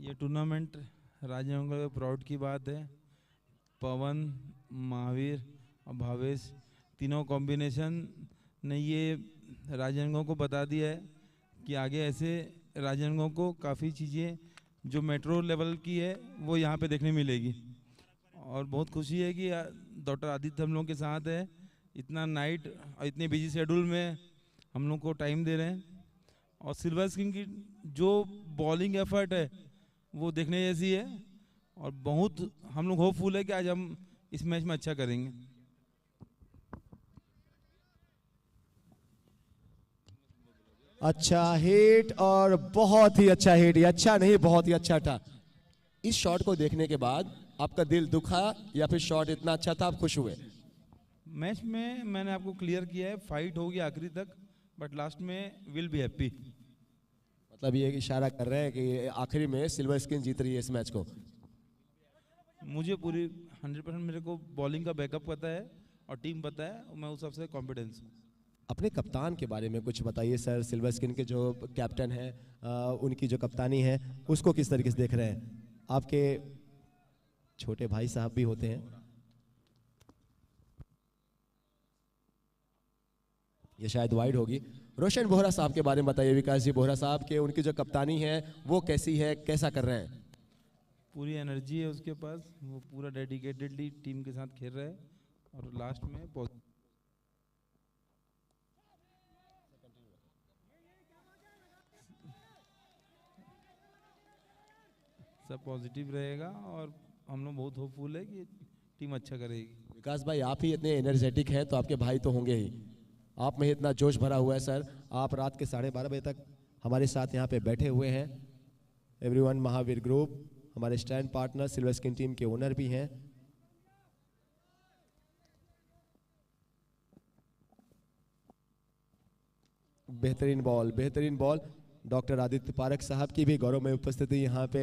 ये टूर्नामेंट राजनगर के प्राउड की बात है। पवन, महावीर और भावेश तीनों कॉम्बिनेशन ने ये राजनगर को बता दिया है कि आगे ऐसे राजनगर को काफ़ी चीज़ें जो मेट्रो लेवल की है वो यहाँ पे देखने मिलेगी। और बहुत खुशी है कि डॉक्टर आदित्य हम लोग के साथ है, इतना नाइट और इतने बिजी शेड्यूल में हम लोग को टाइम दे रहे हैं। और सिल्वर स्क्रीन की जो बॉलिंग एफर्ट है वो देखने जैसी है, और बहुत हम लोग होपफुल है कि आज हम इस मैच में अच्छा करेंगे। अच्छा हिट और बहुत ही अच्छा हिट, ये अच्छा नहीं बहुत ही अच्छा था। इस शॉट को देखने के बाद आपका दिल दुखा या फिर शॉट इतना अच्छा था आप खुश हुए? मैच में मैंने आपको क्लियर किया है, फाइट होगी आखिरी तक, बट लास्ट में विल बी हैप्पी। मतलब ये इशारा कर रहे हैं कि आखिरी में सिल्वर स्क्रीन जीत रही है इस मैच को। मुझे पूरी 100% मेरे को बॉलिंग का बैकअप पता है और टीम पता है, और मैं उस सबसे कॉन्फिडेंस हूँ। अपने कप्तान के बारे में कुछ बताइए सर, सिल्वर स्क्रीन के जो कैप्टन हैं उनकी जो कप्तानी है उसको किस तरीके से देख रहे हैं? आपके छोटे भाई साहब भी होते हैं। ये शायद वाइड होगी। रोशन बोहरा साहब के बारे में बताइए, विकास जी बोहरा साहब के, उनकी जो कप्तानी है वो कैसी है, कैसा कर रहे हैं? पूरी एनर्जी है उसके पास, वो पूरा डेडिकेटेडली टीम के साथ खेल रहा है, और लास्ट में सब पॉजिटिव रहेगा, और हम लोग बहुत होपफुल है कि टीम अच्छा करेगी। विकास भाई आप ही इतने एनर्जेटिक हैं तो आपके भाई तो होंगे ही, आप में ही इतना जोश भरा हुआ है सर। आप रात के 12:30 बजे तक हमारे साथ यहाँ पे बैठे हुए हैं। एवरीवन महावीर ग्रुप हमारे stand partner, silver screen team के ओनर भी हैं। बेहतरीन बॉल, बेहतरीन बॉल। डॉक्टर आदित्य पारक साहब की भी गौरव में उपस्थिति यहाँ पे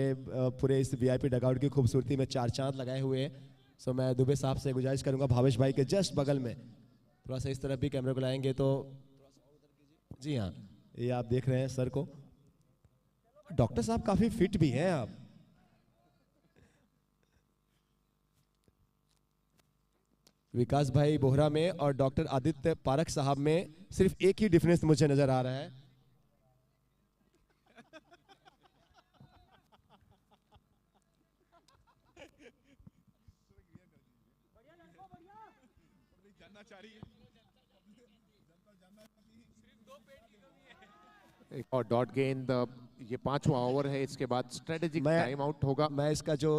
पूरे इस वीआईपी डगआउट की खूबसूरती में 4 चांद लगाए हुए हैं। सो मैं दुबे साहब से गुजारिश करूंगा भावेश भाई के जस्ट बगल में थोड़ा सा इस तरफ भी कैमरे को लाएंगे तो। जी हाँ, ये आप देख रहे हैं सर को। डॉक्टर साहब काफी फिट भी हैं आप। विकास भाई बोहरा में और डॉक्टर आदित्य पारक साहब में सिर्फ एक ही डिफरेंस मुझे नजर आ रहा है। एक और डॉट गेंद, ये 5वां ओवर है, इसके बाद स्ट्रेटेजिक टाइम आउट होगा। मैं इसका जो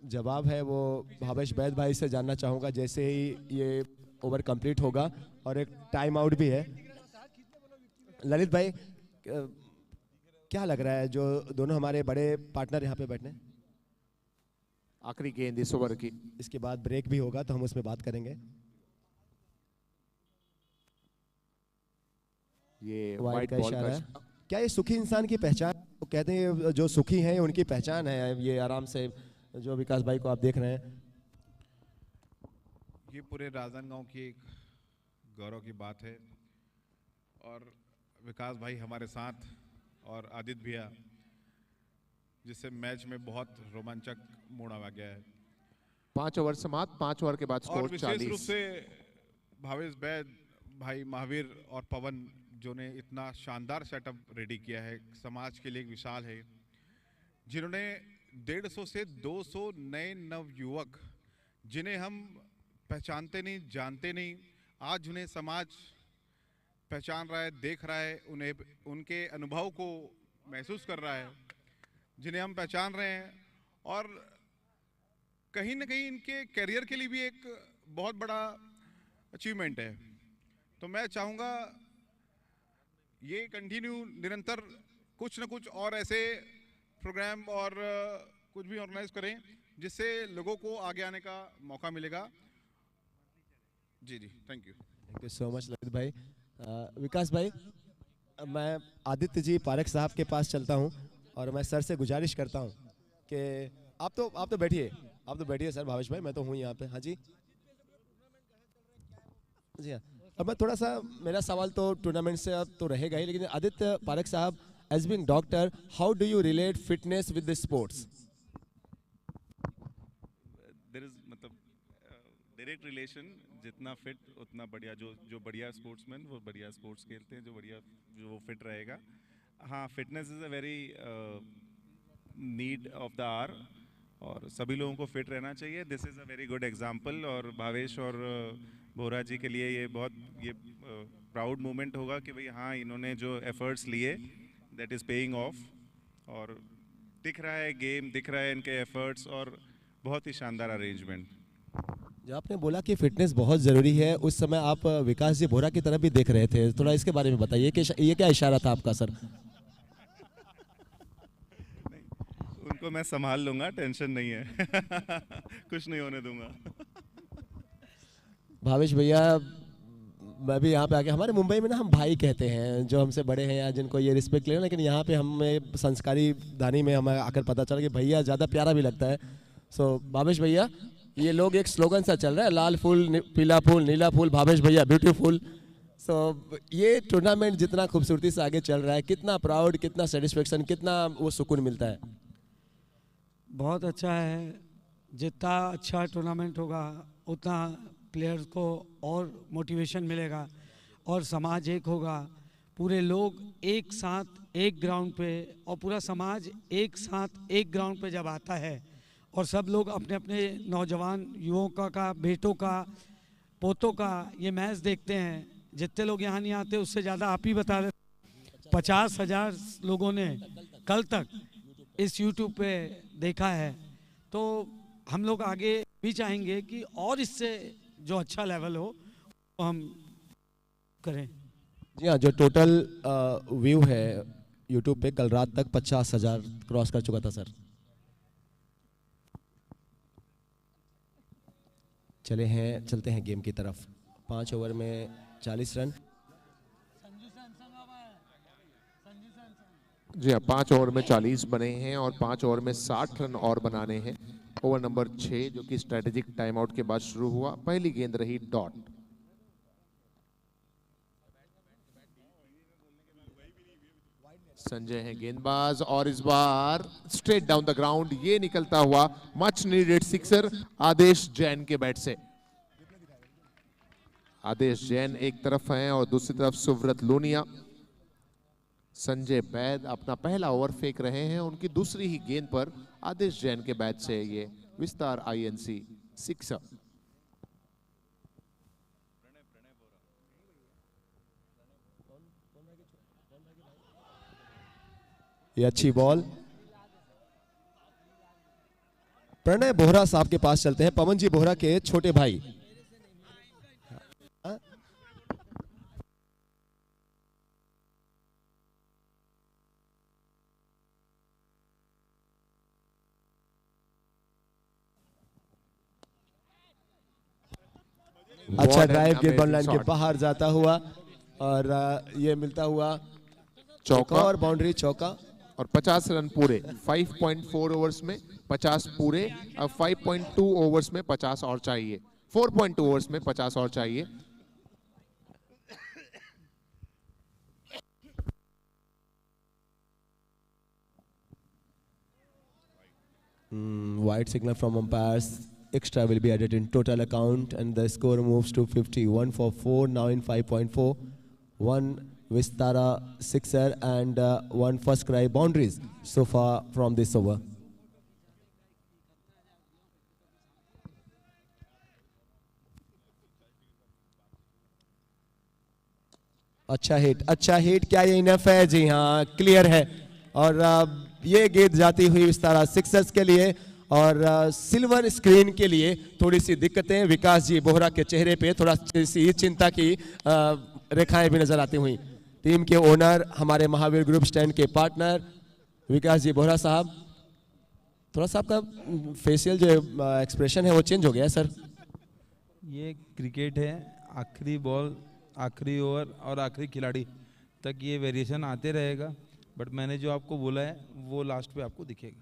जवाब है वो भावेश बैद भाई से जानना चाहूंगा जैसे ही ये ओवर कंप्लीट होगा, और एक टाइम आउट भी है। ललित भाई क्या लग रहा है जो दोनों हमारे बड़े पार्टनर यहाँ पे बैठने? आखिरी गेंद इस ओवर की, इसके बाद ब्रेक भी होगा तो हम उसमें बात करेंगे। ये वाइड का बॉल इशारा है। क्या ये सुखी इंसान की पहचान? तो कहते हैं जो सुखी हैं उनकी पहचान है ये आराम से, जो विकास भाई को आप देख रहे हैं। ये पूरे राजनांदगांव की एक गौरव की बात है, और विकास भाई हमारे साथ और आदित्य भैया, जिससे मैच में बहुत रोमांचक मोड़ आ गया है। 5 ओवर समाप्त, 5 ओवर के बाद और स्कोर विशेष 40। रूप से भावेश बैद भाई, महावीर और पवन जो ने इतना शानदार सेटअप रेडी किया है, समाज के लिए एक विशाल है, जिन्होंने 150 से 200 नए नवयुवक जिन्हें हम पहचानते नहीं, जानते नहीं, आज उन्हें समाज पहचान रहा है, देख रहा है, उन्हें उनके अनुभव को महसूस कर रहा है, जिन्हें हम पहचान रहे हैं, और कहीं ना कहीं इनके करियर के लिए भी एक बहुत बड़ा अचीवमेंट है। तो मैं चाहूँगा ये कंटिन्यू, निरंतर कुछ ना कुछ और ऐसे प्रोग्राम और कुछ भी ऑर्गेनाइज करें जिससे लोगों को आगे आने का मौका मिलेगा। जी जी, thank you so much Lalit भाई। विकास भाई, मैं आदित्य जी पारक साहब के पास चलता हूं और मैं सर से गुजारिश करता हूं कि आप तो बैठिए सर। भावेश भाई मैं तो हूं यहाँ पे। हाँ जी, जी हाँ। अब मैं थोड़ा सा, मेरा सवाल तो टूर्नामेंट से अब तो रहेगा ही, लेकिन आदित्य पारक साहब, as being doctor, how do you relate fitness with the sports? There is मतलब डायरेक्ट रिलेशन, जितना फिट उतना बढ़िया। जो बढ़िया स्पोर्ट्समैन वो बढ़िया स्पोर्ट्स खेलते हैं, जो वो फिट रहेगा। हाँ, fitness is a very need of the hour, और सभी लोगों को फिट रहना चाहिए. This is a very good example. और भावेश और बोहरा जी के लिए ये बहुत प्राउड मोमेंट होगा कि भाई हाँ, इन्होंने जो एफर्ट्स लिए दैट इज़ पेइंग ऑफ. और दिख रहा है गेम, दिख रहा है इनके एफर्ट्स, और बहुत ही शानदार अरेंजमेंट. जो आपने बोला कि फिटनेस बहुत ज़रूरी है, उस समय आप विकास जी बोहरा की तरफ भी देख रहे थे, थोड़ा इसके बारे में बताइए कि ये क्या इशारा था आपका सर? उनको मैं संभाल लूँगा, टेंशन नहीं है. कुछ नहीं होने दूंगा. भावेश भैया, मैं भी यहाँ पे आके, हमारे मुंबई में ना हम भाई कहते हैं जो हमसे बड़े हैं या जिनको ये रिस्पेक्ट ले, लेकिन यहाँ पे हमें संस्कारी दानी में हमें आकर पता चला कि भैया ज़्यादा प्यारा भी लगता है. सो भावेश भैया, ये लोग एक स्लोगन सा चल रहा है, लाल फूल पीला फूल नीला फूल भावेश भैया ब्यूटीफुल. सो ये टूर्नामेंट जितना खूबसूरती से आगे चल रहा है, कितना प्राउड, कितना सेटिस्फेक्शन, कितना वो सुकून मिलता है. बहुत अच्छा है. जितना अच्छा टूर्नामेंट होगा उतना प्लेयर्स को और मोटिवेशन मिलेगा और समाज एक होगा. पूरे लोग एक साथ एक ग्राउंड पे, और पूरा समाज एक साथ एक ग्राउंड पे जब आता है और सब लोग अपने अपने नौजवान युवकों का, बेटों का, पोतों का ये मैच देखते हैं. जितने लोग यहाँ नहीं आते उससे ज़्यादा आप ही बता रहे, 50,000 लोगों ने कल तक इस YouTube पे देखा है. तो हम लोग आगे भी चाहेंगे कि और इससे जो अच्छा लेवल हो वो हम करें. जी हाँ, जो टोटल व्यू है YouTube पे कल रात तक 50,000 क्रॉस कर चुका था सर. चलते हैं गेम की तरफ. 5 ओवर में 40 रन. जी हाँ, 5 ओवर में 40 बने हैं और 5 ओवर में 60 रन और बनाने हैं. ओवर नंबर 6 जो कि स्ट्रेटेजिक टाइम आउट के बाद शुरू हुआ. पहली गेंद रही डॉट. संजय है गेंदबाज और इस बार स्ट्रेट डाउन द ग्राउंड ये निकलता हुआ मच नीडेड सिक्सर आदेश जैन के बैट से. आदेश जैन एक तरफ हैं और दूसरी तरफ सुव्रत लोनिया. संजय बैद अपना पहला ओवर फेंक रहे हैं. उनकी दूसरी ही गेंद पर आदेश जैन के बैट से ये विस्तार INC सिक्सर. ये अच्छी बॉल. प्रणय बोहरा साहब के पास चलते हैं, पवन जी बोहरा के छोटे भाई. अच्छा ड्राइव गेंद बॉल लाइन के बाहर जाता हुआ और ये मिलता हुआ चौका और बाउंड्री. चौका और 50 रन पूरे. 5.4 ओवर्स में 50 पूरे. अब 5.2 ओवर्स में 50 और चाहिए. 4.2 ओवर्स में 50 और चाहिए. White signal from umpires. Extra will be added in total account and the score moves to 51 for 4 now in 5.4. 1 Vistara sixer and 1 first cry boundaries so far from this over. अच्छा hit. क्या ये enough है? जी हाँ, clear है. और ये गेंद जाती हुई विस्तारा सिक्सर्स के लिए और सिल्वर स्क्रीन के लिए थोड़ी सी दिक्कतें विकास जी बोहरा के चेहरे पे थोड़ा सी चिंता की रेखाएं भी नजर आती हुई. टीम के ओनर, हमारे महावीर ग्रुप स्टैंड के पार्टनर विकास जी बोहरा साहब, थोड़ा सा आपका फेशियल जो एक्सप्रेशन है वो चेंज हो गया है सर. ये क्रिकेट है, आखिरी बॉल, आखिरी ओवर और आखिरी खिलाड़ी तक ये वेरिएशन आते रहेगा. बट मैंने जो आपको बोला है वो लास्ट पे आपको दिखेगा.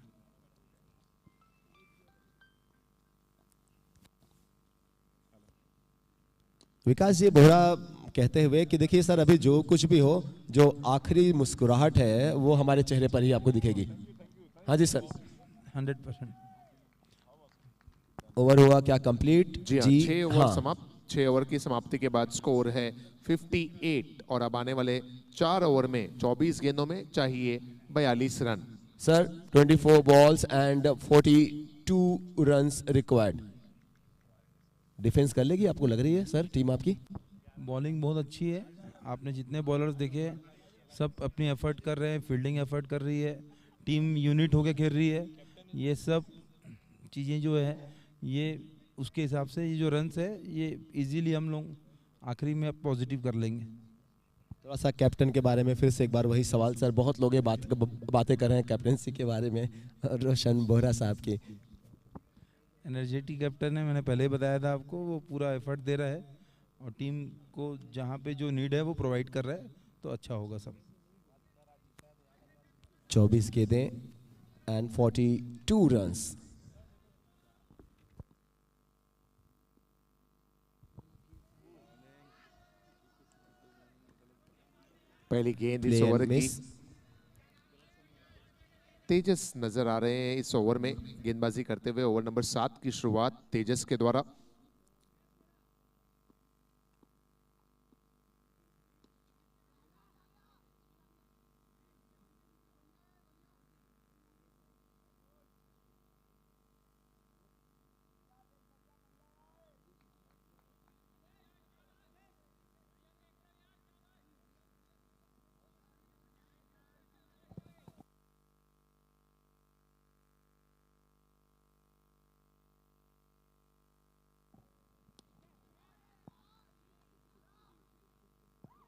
विकास जी बोहरा कहते हुए कि देखिए सर, अभी जो कुछ भी हो, जो आखिरी मुस्कुराहट है वो हमारे चेहरे पर ही आपको दिखेगी. हाँ जी सर. 100%. ओवर हुआ क्या कंप्लीट? जी हाँ, 6 ओवर समाप्त. 6 ओवर की समाप्ति के बाद स्कोर है 58 और अब आने वाले 4 ओवर में 24 गेंदों में चाहिए 42 run. Sir 24 balls and 40 42 runs required. Defence कर लेगी आपको लग रही है सर टीम आपकी? बॉलिंग बहुत अच्छी है। आपने जितने बॉलर्स देखे सब अपनी एफर्ट कर रहे हैं, फील्डिंग एफर्ट कर रही है, टीम यूनिट होके खेल रही है। ये सब चीज़ें जो है ये उसके हिसाब से ये जो रन्स है ये इजीली हम लोग आखिरी में पॉजिटिव कर लेंगे। थोड़ा सा कैप्टन के बारे में फिर से एक बार वही सवाल सर, बहुत लोग ये बातें कर रहे हैं कैप्टनसी के बारे में, रोशन बोहरा साहब की। एनर्जेटिक कैप्टन है, मैंने पहले ही बताया था आपको, वो पूरा एफर्ट दे रहा है और टीम को जहाँ पे जो नीड है वो प्रोवाइड कर रहा है, तो अच्छा होगा सब। 24 गेंदें एंड 42 रन्स। पहली गेंद इस ओवर की। तेजस नजर आ रहे हैं इस ओवर में गेंदबाजी करते हुए। ओवर नंबर 7 की शुरुआत तेजस के द्वारा।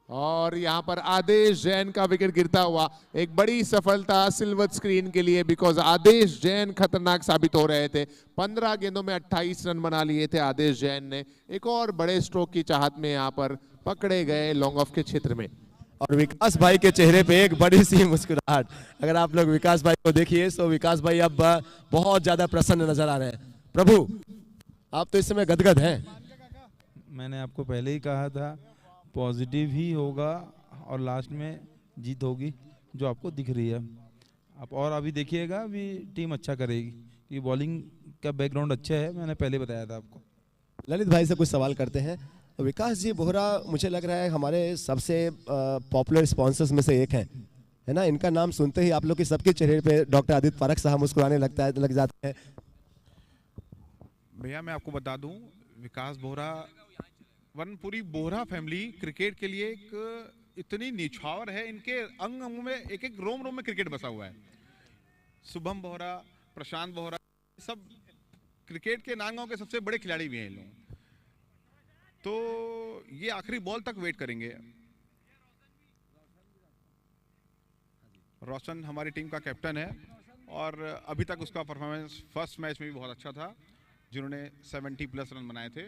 और यहां पर आदेश जैन का विकेट गिरता हुआ एक बड़ी सफलता सिल्वर स्क्रीन के लिए, बिकॉज आदेश जैन खतरनाक साबित हो रहे थे। 15 गेंदों में 28 रन बना लिए थे आदेश जैन ने। एक और बड़े स्ट्रोक की चाहत में यहां पर पकड़े गए लॉन्ग ऑफ के क्षेत्र में। और विकास भाई के चेहरे पे एक बड़ी सी मुस्कुराहट, अगर आप लोग विकास भाई को देखिए तो विकास भाई अब बहुत ज्यादा प्रसन्न नजर आ रहे हैं। प्रभु आप तो इस समय गदगद हैं। मैंने आपको पहले ही कहा था पॉजिटिव ही होगा और लास्ट में जीत होगी, जो आपको दिख रही है। आप और अभी देखिएगा, अभी टीम अच्छा करेगी, ये बॉलिंग का बैकग्राउंड अच्छा है, मैंने पहले बताया था आपको। ललित भाई से कुछ सवाल करते हैं। विकास जी बोहरा मुझे लग रहा है हमारे सबसे पॉपुलर स्पॉन्सर्स में से एक हैं, है ना? इनका नाम सुनते ही आप लोग के सबके चेहरे पे डॉक्टर आदित्य पारख साहब मुस्कुराने लग जाते हैं। भैया मैं आपको बता दूं, विकास बोहरा वन पूरी बोहरा फैमिली क्रिकेट के लिए एक इतनी निछावर है, इनके अंग अंग में एक एक रोम रोम में क्रिकेट बसा हुआ है। शुभम बोहरा, प्रशांत बोहरा, सब क्रिकेट के नांगों के सबसे बड़े खिलाड़ी भी हैं ये लोग। तो ये आखिरी बॉल तक वेट करेंगे। रोशन हमारी टीम का कैप्टन है और अभी तक उसका परफॉर्मेंस फर्स्ट मैच में भी बहुत अच्छा था, जिन्होंने 70+ रन बनाए थे।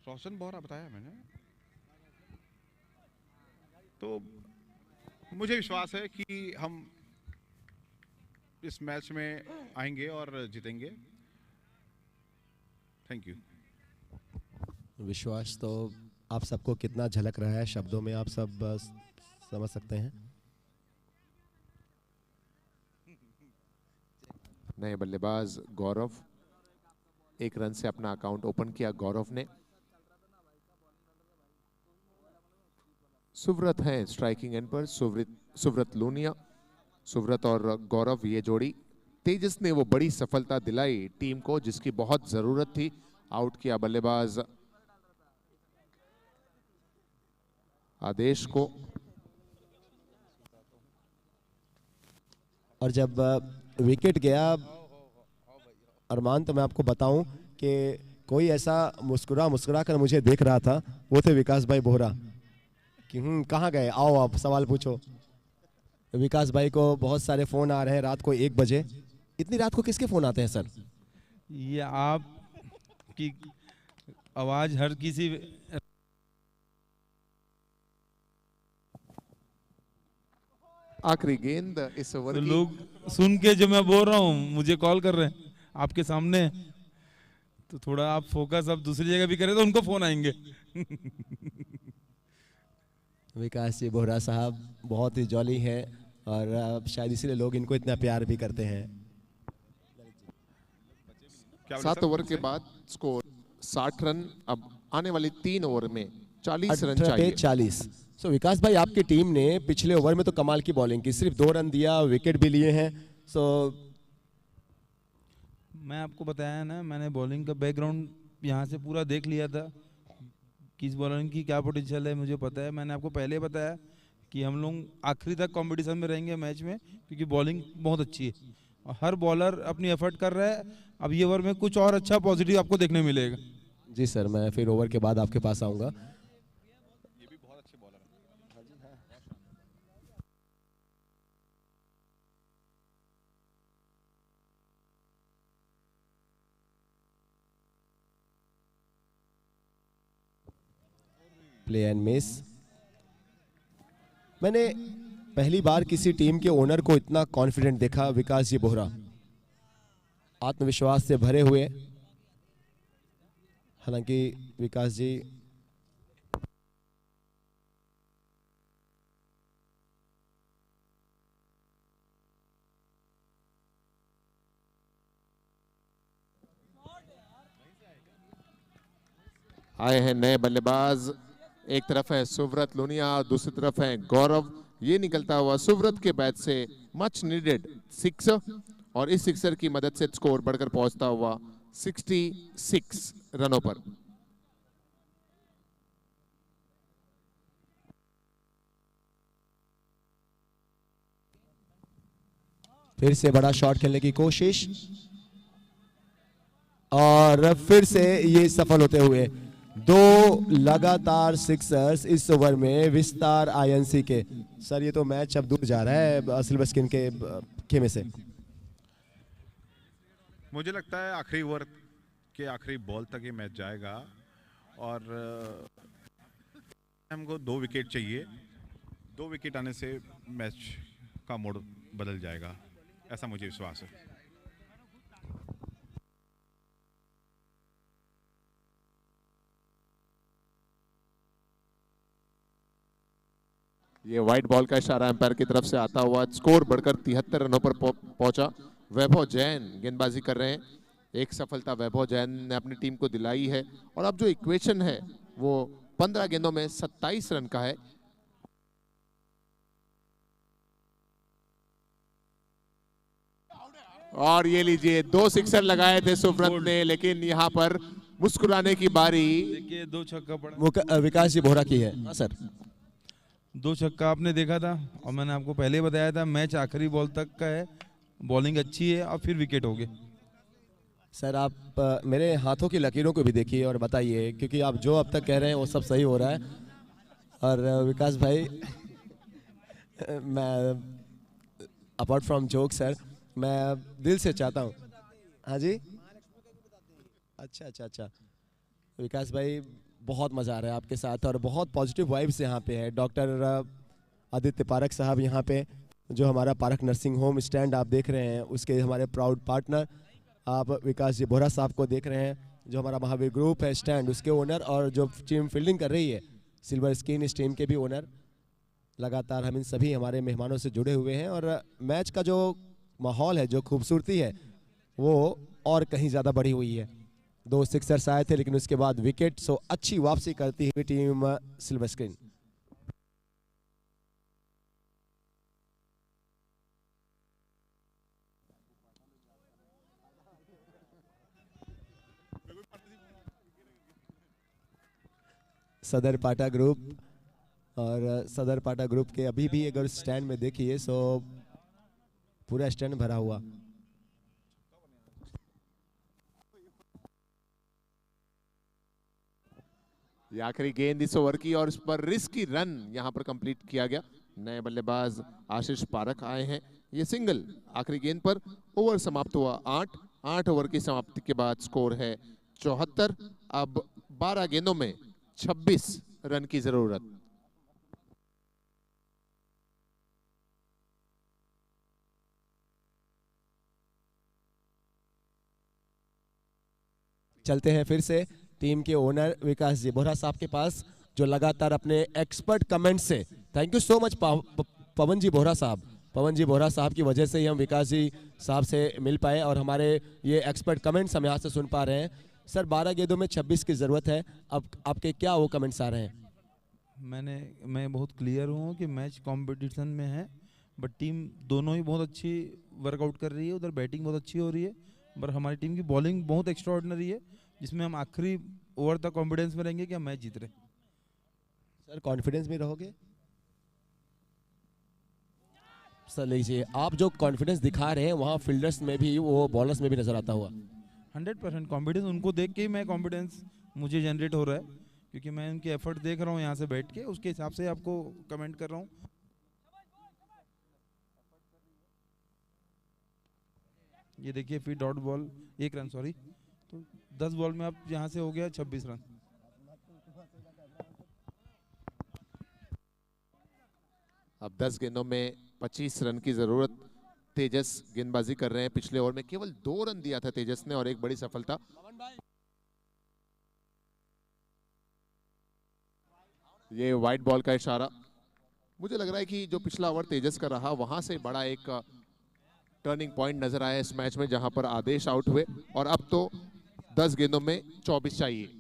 रोशन बोहरा बताया मैंने। तो मुझे विश्वास है कि हम इस मैच में आएंगे और जीतेंगे। Thank you. विश्वास तो आप सबको कितना झलक रहा है शब्दों में, आप सब समझ सकते हैं। नए बल्लेबाज गौरव, एक रन से अपना अकाउंट ओपन किया गौरव ने। सुव्रत हैं स्ट्राइकिंग एंड पर, सुव्रत लूनिया। सुव्रत और गौरव ये जोड़ी, तेजस ने वो बड़ी सफलता दिलाई टीम को जिसकी बहुत जरूरत थी। आउट किया बल्लेबाज आदेश को। और जब विकेट गया अरमान, तो मैं आपको बताऊं कि कोई ऐसा मुस्कुरा कर मुझे देख रहा था, वो थे विकास भाई बोहरा कि कहाँ गए, आओ आप सवाल पूछो। विकास भाई को बहुत सारे फोन आ रहे हैं रात को 1 बजे। इतनी रात को किसके फोन आते हैं सर? ये आप की आवाज हर किसी आखिरी गेंद इस ओवर तो की। लोग सुन के जो मैं बोल रहा हूँ मुझे कॉल कर रहे हैं आपके सामने, तो थोड़ा आप फोकस अब दूसरी जगह भी करें तो उनको फोन आएंगे। विकास जी बोहरा साहब बहुत ही जॉली है और शायद इसीलिए लोग इनको इतना प्यार भी करते हैं। 7 ओवर के बाद स्कोर 60 रन। अब आने वाली 3 ओवर में 40 रन चाहिए। 40। सो विकास भाई आपकी टीम ने पिछले ओवर में तो कमाल की बॉलिंग की, सिर्फ 2 रन दिया, विकेट भी लिए हैं। सो मैं आपको बताया ना, मैंने बॉलिंग का बैकग्राउंड यहाँ से पूरा देख लिया था, किस बॉलर की क्या पोटेंशियल है मुझे पता है। मैंने आपको पहले बताया कि हम लोग आखिरी तक कंपटीशन में रहेंगे मैच में, क्योंकि बॉलिंग बहुत अच्छी है और हर बॉलर अपनी एफर्ट कर रहा है। अब ये ओवर में कुछ और अच्छा पॉजिटिव आपको देखने मिलेगा। जी सर, मैं फिर ओवर के बाद आपके पास आऊँगा। Play and miss. मैंने पहली बार किसी टीम के ओनर को इतना कॉन्फिडेंट देखा। विकास जी बोहरा आत्मविश्वास से भरे हुए। हालांकि विकास जी आए हैं नए बल्लेबाज। एक तरफ है सुव्रत लुनिया, दूसरी तरफ है गौरव। ये निकलता हुआ सुव्रत के बैट से मच नीडेड सिक्सर, और इस सिक्सर की मदद से स्कोर बढ़कर पहुंचता हुआ 66 रनों पर। फिर से बड़ा शॉट खेलने की कोशिश और फिर से ये सफल होते हुए 2 लगातार सिक्सर्स इस ओवर में विस्तार आईएनसी के। सर ये तो मैच अब दूर जा रहा है सिल्वर स्क्रीन के खेमे से। मुझे लगता है आखिरी ओवर के आखिरी बॉल तक ये मैच जाएगा और हमको 2 विकेट चाहिए। 2 विकेट आने से मैच का मोड़ बदल जाएगा, ऐसा मुझे विश्वास है। ये वाइट बॉल का इशारा एम्पायर की तरफ से आता हुआ। स्कोर बढ़कर 73 रनों पर पहुंचा। वैभव जैन गेंदबाजी कर रहे हैं। एक सफलता वैभव जैन ने अपनी टीम को दिलाई है और अब जो इक्वेशन है वो 15 गेंदों में 27 रन का है। और ये लीजिए 2 सिक्सर लगाए थे सुव्रत ने, लेकिन यहाँ पर मुस्कुराने की बारी देखिए 2 छक्का पड़ा, विकास जी बोहरा की है। हाँ सर, 2 छक्का आपने देखा था और मैंने आपको पहले बताया था मैच आखिरी बॉल तक का है, बॉलिंग अच्छी है और फिर विकेट हो गए। सर आप मेरे हाथों की लकीरों को भी देखिए और बताइए, क्योंकि आप जो अब तक कह रहे हैं वो सब सही हो रहा है। और विकास भाई मैं अपार्ट फ्रॉम जोक सर, मैं दिल से चाहता हूँ। हाँ जी, अच्छा। विकास भाई बहुत मज़ा आ रहा है आपके साथ और बहुत पॉजिटिव वाइब्स यहाँ पे है। डॉक्टर आदित्य पारक साहब यहाँ पे, जो हमारा पारक नर्सिंग होम स्टैंड आप देख रहे हैं, उसके हमारे प्राउड पार्टनर आप विकास जी बोहरा साहब को देख रहे हैं, जो हमारा महावीर ग्रुप है स्टैंड, उसके ओनर, और जो टीम फील्डिंग कर रही है सिल्वर स्क्रीन इस टीम के भी ओनर। लगातार हम इन सभी हमारे मेहमानों से जुड़े हुए हैं और मैच का जो माहौल है, जो खूबसूरती है, वो और कहीं ज़्यादा बढ़ी हुई है। 2 सिक्सर्स आए थे लेकिन उसके बाद विकेट, सो अच्छी वापसी करती हुई टीम सिल्वर स्क्रीन। सदर पाटा ग्रुप, और सदर पाटा ग्रुप के अभी भी अगर स्टैंड में देखिए सो पूरा स्टैंड भरा हुआ। ये आखिरी गेंद इस ओवर की और इस पर रिस्की रन यहां पर कंप्लीट किया गया। नए बल्लेबाज आशीष पारक आए हैं। ये सिंगल आखिरी गेंद पर। ओवर समाप्त हुआ 8 ओवर की समाप्ति के बाद स्कोर है 74। अब 12 गेंदों में 26 रन की जरूरत। चलते हैं फिर से टीम के ओनर विकास जी बोहरा साहब के पास, जो लगातार अपने एक्सपर्ट कमेंट से, थैंक यू सो मच पवन जी बोहरा साहब। पवन जी बोहरा साहब की वजह से ही हम विकास जी साहब से मिल पाए और हमारे ये एक्सपर्ट कमेंट्स हम यहाँ से सुन पा रहे हैं। सर 12 गेंदों में 26 की ज़रूरत है, अब आपके क्या वो कमेंट्स आ रहे हैं? मैं बहुत क्लियर हूँ कि मैच कंपटीशन में है, बट टीम दोनों ही बहुत अच्छी वर्कआउट कर रही है। उधर बैटिंग बहुत अच्छी हो रही है पर हमारी टीम की बॉलिंग बहुत एक्स्ट्राऑर्डिनरी है, जिसमें हम आखिरी ओवर तक कॉन्फिडेंस में रहेंगे कि हम मैच जीत रहे। सर कॉन्फिडेंस में रहोगे? सर लीजिए, आप जो कॉन्फिडेंस दिखा रहे हैं वहाँ फील्डर्स में भी, वो बॉलर्स में भी नजर आता हुआ। 100% कॉन्फिडेंस, उनको देख के ही मैं कॉन्फिडेंस मुझे जनरेट हो रहा है, क्योंकि मैं उनके एफर्ट देख रहा हूँ यहाँ से बैठ के, उसके हिसाब से आपको कमेंट कर रहा हूँ। ये देखिए फिर डॉट बॉल 1 रन, सॉरी, तो 10 बॉल में आप यहाँ से हो गया 26 रन। अब 10 गेंदों में 25 रन की जरूरत। तेजस गेंदबाजी कर रहे हैं। पिछले ओवर में केवल 2 रन दिया था तेजस ने और एक बड़ी सफलता। ये वाइड बॉल का इशारा। मुझे लग रहा है कि जो पिछला ओवर तेजस का रहा, वहां से बड़ा एक टर्निंग पॉइंट नजर आया इस मैच में, जहां पर आदेश आउट हुए और अब तो 10 गेंदों में 24 चाहिए।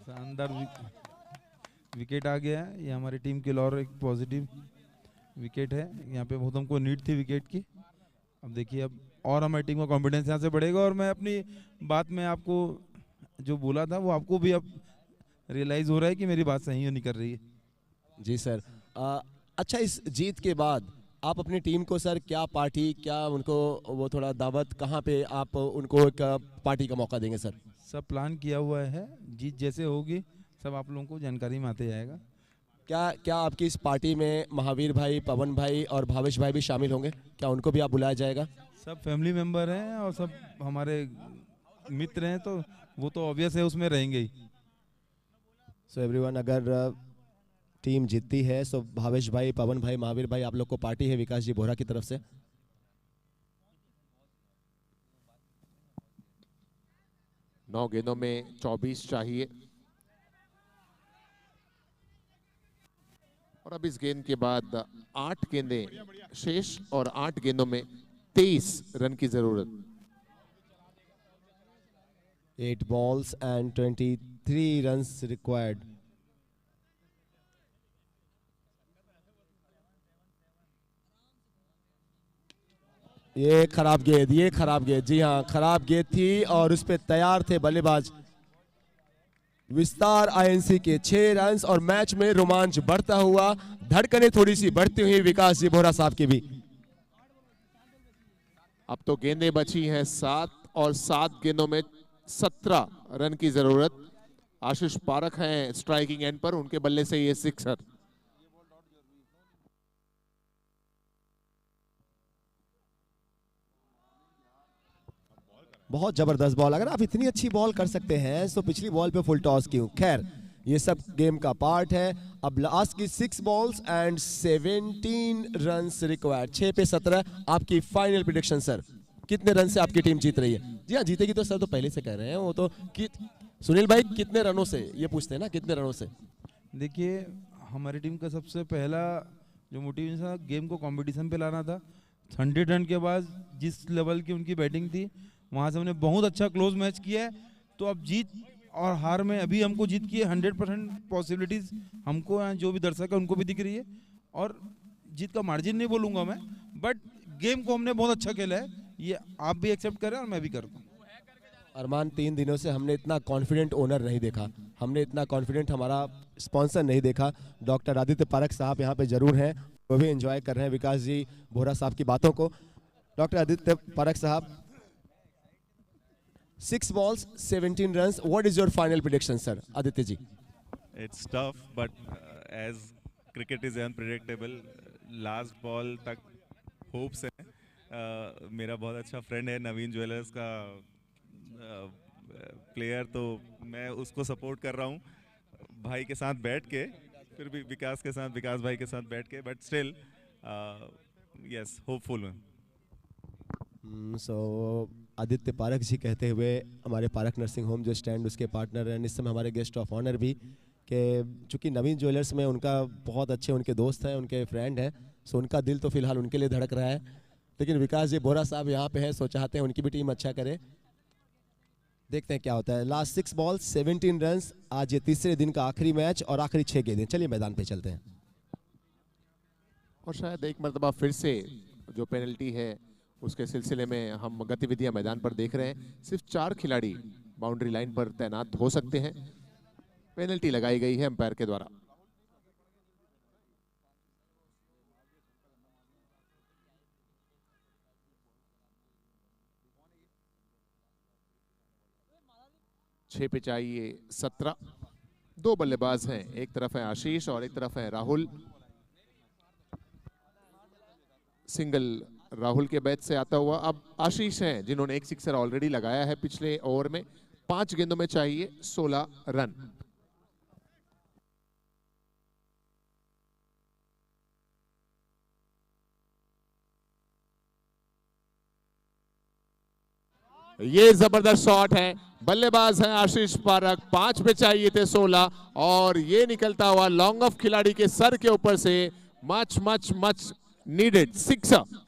शानदार विकेट आ गया है। ये हमारी टीम के लिए और एक पॉजिटिव विकेट है। यहाँ पे बहुत हमको नीड थी विकेट की। अब देखिए, अब और हमारी टीम का कॉन्फिडेंस यहाँ से बढ़ेगा और मैं अपनी बात में आपको जो बोला था वो आपको भी अब रियलाइज हो रहा है कि मेरी बात सही नहीं कर रही है। जी सर। अच्छा, इस जीत के बाद आप अपनी टीम को सर क्या पार्टी, क्या उनको वो थोड़ा दावत, कहाँ पे आप उनको एक पार्टी का मौका देंगे सर? सब प्लान किया हुआ है, जीत जैसे होगी सब आप लोगों को जानकारी में आते जाएगा। क्या आपकी इस पार्टी में महावीर भाई, पवन भाई और भावेश भाई भी शामिल होंगे? क्या उनको भी आप बुलाया जाएगा? सब फैमिली मेंबर हैं और सब हमारे मित्र हैं, तो वो तो ऑब्वियस है उसमें रहेंगे ही। सो एवरीवन, अगर टीम जीतती है तो भावेश भाई, पवन भाई, महावीर भाई, आप लोग को पार्टी है विकास जी बोहरा की तरफ से। 9 गेंदों में 24 चाहिए और अब इस गेंद के बाद 8 गेंदें शेष और 8 गेंदों में 23 रन की जरूरत। 8 balls and 23 runs required. ये खराब गेंद, जी हाँ खराब गेंद थी और उस पे तैयार थे बल्लेबाज विस्तार आईएनसी के 6 रन और मैच में रोमांच बढ़ता हुआ, धड़कनें थोड़ी सी बढ़ती हुई विकास जी बोहरा साहब की भी। अब तो गेंदें बची हैं 7 और 7 गेंदों में 17 रन की जरूरत। आशीष पारख हैं स्ट्राइकिंग एंड पर, उनके बल्ले से ये सिक्सर। बहुत जबरदस्त बॉल। अगर आप इतनी अच्छी बॉल कर सकते हैं तो पिछली बॉल पे फुल टॉस क्यों? खैर, ये सब गेम का पार्ट है। अब लास्ट की 6 balls and 17 रन्स रिक्वायर्ड। 6 पे 17। आपकी फाइनल प्रेडिक्शन सर, कितने रन से आपकी टीम जीत रही है? जी हाँ, जीतेगी तो सर तो पहले से कह रहे हैं वो तो कि सुनील भाई कितने रनों से, ये पूछते हैं ना कितने रनों से। देखिए, हमारी टीम का सबसे पहला जो मोटिवेशन था, गेम को कंपटीशन पे लाना था। 100 रन के बाद जिस लेवल की उनकी बैटिंग थी, वहाँ से हमने बहुत अच्छा क्लोज मैच किया है। तो अब जीत और हार में अभी हमको जीत की 100% पॉसिबिलिटीज हमको, जो भी दर्शक है उनको भी दिख रही है। और जीत का मार्जिन नहीं बोलूँगा मैं, बट गेम को हमने बहुत अच्छा खेला है, ये आप भी एक्सेप्ट करें और मैं भी करता हूँ। अरमान, 3 दिनों से हमने इतना कॉन्फिडेंट ओनर नहीं देखा, हमने इतना कॉन्फिडेंट हमारा स्पॉन्सर नहीं देखा। डॉक्टर आदित्य पारख साहब यहाँ पे जरूर हैं, वो भी एंजॉय कर रहे हैं विकास जी बोहरा साहब की बातों को। डॉक्टर आदित्य पारख साहब, 6 balls, 17 runs. What is your final prediction, sir? Aditya ji. It's tough, but as cricket is unpredictable, last ball तक hopes है। मेरा बहुत अच्छा फ्रेंड है नवीन ज्वेलर्स का प्लेयर, तो मैं उसको सपोर्ट कर रहा हूँ भाई के साथ बैठ के, फिर भी विकास भाई के साथ बैठ के, बट स्टिल यस, होपफुल हूँ। सो आदित्य पारख जी कहते हुए हमारे पारख नर्सिंग होम जो स्टैंड उसके पार्टनर हैं, इस समय हमारे गेस्ट ऑफ ऑनर भी, कि चूँकि नवीन ज्वेलर्स में उनका बहुत अच्छे उनके दोस्त हैं, उनके फ्रेंड हैं, सो उनका दिल तो फिलहाल उनके लिए धड़क रहा है। लेकिन विकास जी बोहरा साहब यहाँ पे हैं, सो चाहते हैं उनकी भी टीम अच्छा करे। देखते हैं क्या होता है। Last 6 ball 17 run. आज ये तीसरे दिन का आखिरी मैच और आखिरी 6 गेंदें। चलिए मैदान पे चलते हैं। और शायद एक मरतबा फिर से जो पेनल्टी है उसके सिलसिले में हम गतिविधियां मैदान पर देख रहे हैं। सिर्फ 4 खिलाड़ी बाउंड्री लाइन पर तैनात हो सकते हैं। पेनल्टी लगाई गई है अंपायर के द्वारा। छह पे चाहिए 17। 2 बल्लेबाज हैं, एक तरफ है आशीष और एक तरफ है राहुल। सिंगल राहुल के बैट से आता हुआ अब आशीष हैं जिन्होंने एक सिक्सर ऑलरेडी लगाया है पिछले ओवर में। 5 गेंदों में चाहिए 16 रन। ये जबरदस्त शॉट है। बल्लेबाज है आशीष पारक। 5 पे चाहिए थे 16 और ये निकलता हुआ लॉन्ग ऑफ खिलाड़ी के सर के ऊपर से much much much needed sixer.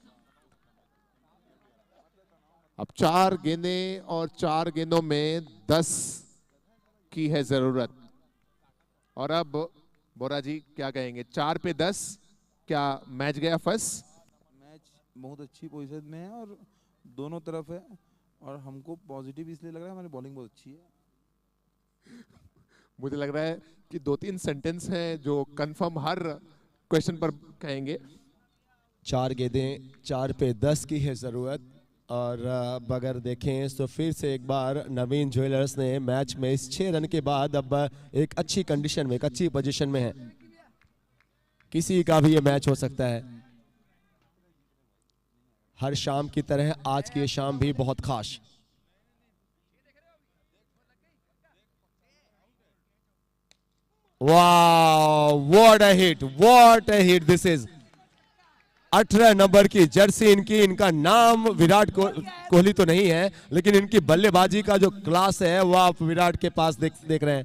अब 4 गेंदें और 4 गेंदों में 10 की है जरूरत। और अब बोरा जी क्या कहेंगे? 4 पे 10, क्या मैच गया फंस? मैच बहुत अच्छी पोजीशन में है और दोनों तरफ है और हमको पॉजिटिव इसलिए लग रहा है हमारी बॉलिंग बहुत अच्छी है। मुझे लग रहा है कि 2-3 सेंटेंस हैं जो कंफर्म हर क्वेश्चन पर कहेंगे। 4 गेंदें 4 पे 10 की है ज़रूरत। और अब अगर देखें तो फिर से एक बार नवीन ज्वेलर्स ने मैच में इस 6 रन के बाद अब एक अच्छी कंडीशन में, एक अच्छी पोजीशन में है। किसी का भी ये मैच हो सकता है। हर शाम की तरह आज की ये शाम भी बहुत खास। वाह, what a hit, what a hit this is. 18 number की जर्सी इनकी। इनका नाम विराट कोहली तो नहीं है, लेकिन इनकी बल्लेबाजी का जो क्लास है वो आप विराट के पास देख रहे हैं।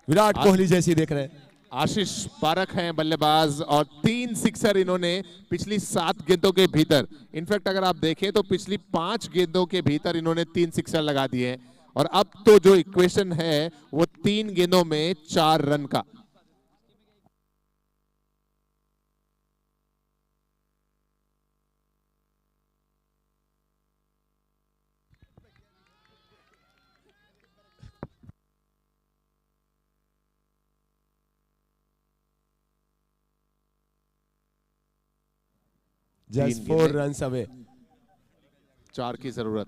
विराट कोहली जैसी देख रहे हैं। आशीष पारक हैं बल्लेबाज और 3 सिक्सर इन्होंने पिछली 7 गेंदों के भीतर। इनफैक्ट अगर आप देखें तो पिछली 5 गेंदों के भीतर इन्होंने 3 सिक्सर लगा दिए हैं। और अब तो जो इक्वेशन है वो 3 गेंदों में 4 रन का। Just 4 run away. 4 की जरूरत।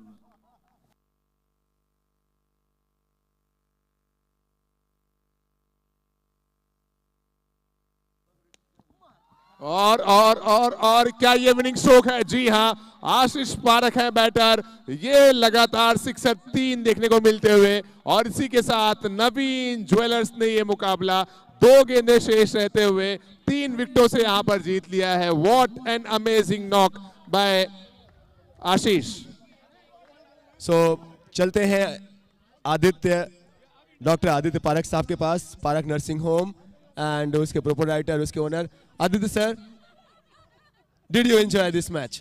और क्या ये विनिंग स्ट्रोक है? जी हां, आशीष पारक है बैटर। ये लगातार सिक्सर 3 देखने को मिलते हुए और इसी के साथ नवीन ज्वेलर्स ने ये मुकाबला 2 गेंदें शेष रहते हुए 3 विकेटों से यहां पर जीत लिया है। What an amazing knock by Ashish. So चलते हैं डॉक्टर आदित्य पारक साहब के पास, पारक नर्सिंग होम एंड उसके प्रोपराइटर, उसके owner. Aditya sir, did you enjoy this match?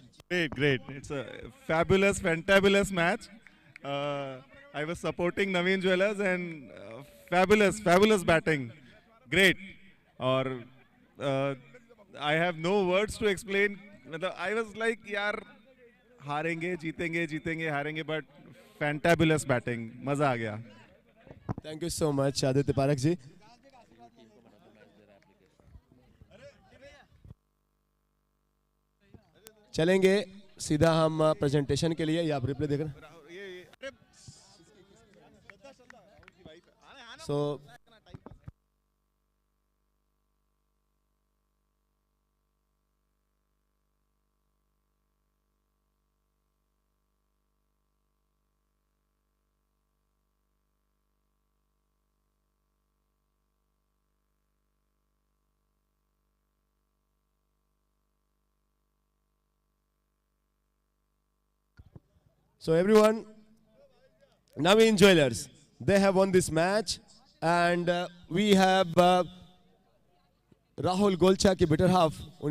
Great. It's a fabulous, fantabulous match. I was supporting Naveen Jewellers and fabulous batting. Great. Or I have no words to explain. I was like, यार हारेंगे, जीतेंगे, हारेंगे, but fantabulous batting. मजा आ गया. Thank you so much, Aditya Parak जी. चलेंगे सीधा हम presentation के लिए, या आप रिप्ले देख रहे हैं? सो So everyone, Naveen Jewellers, they have won this match, and we have Rahul Golcha ki better half.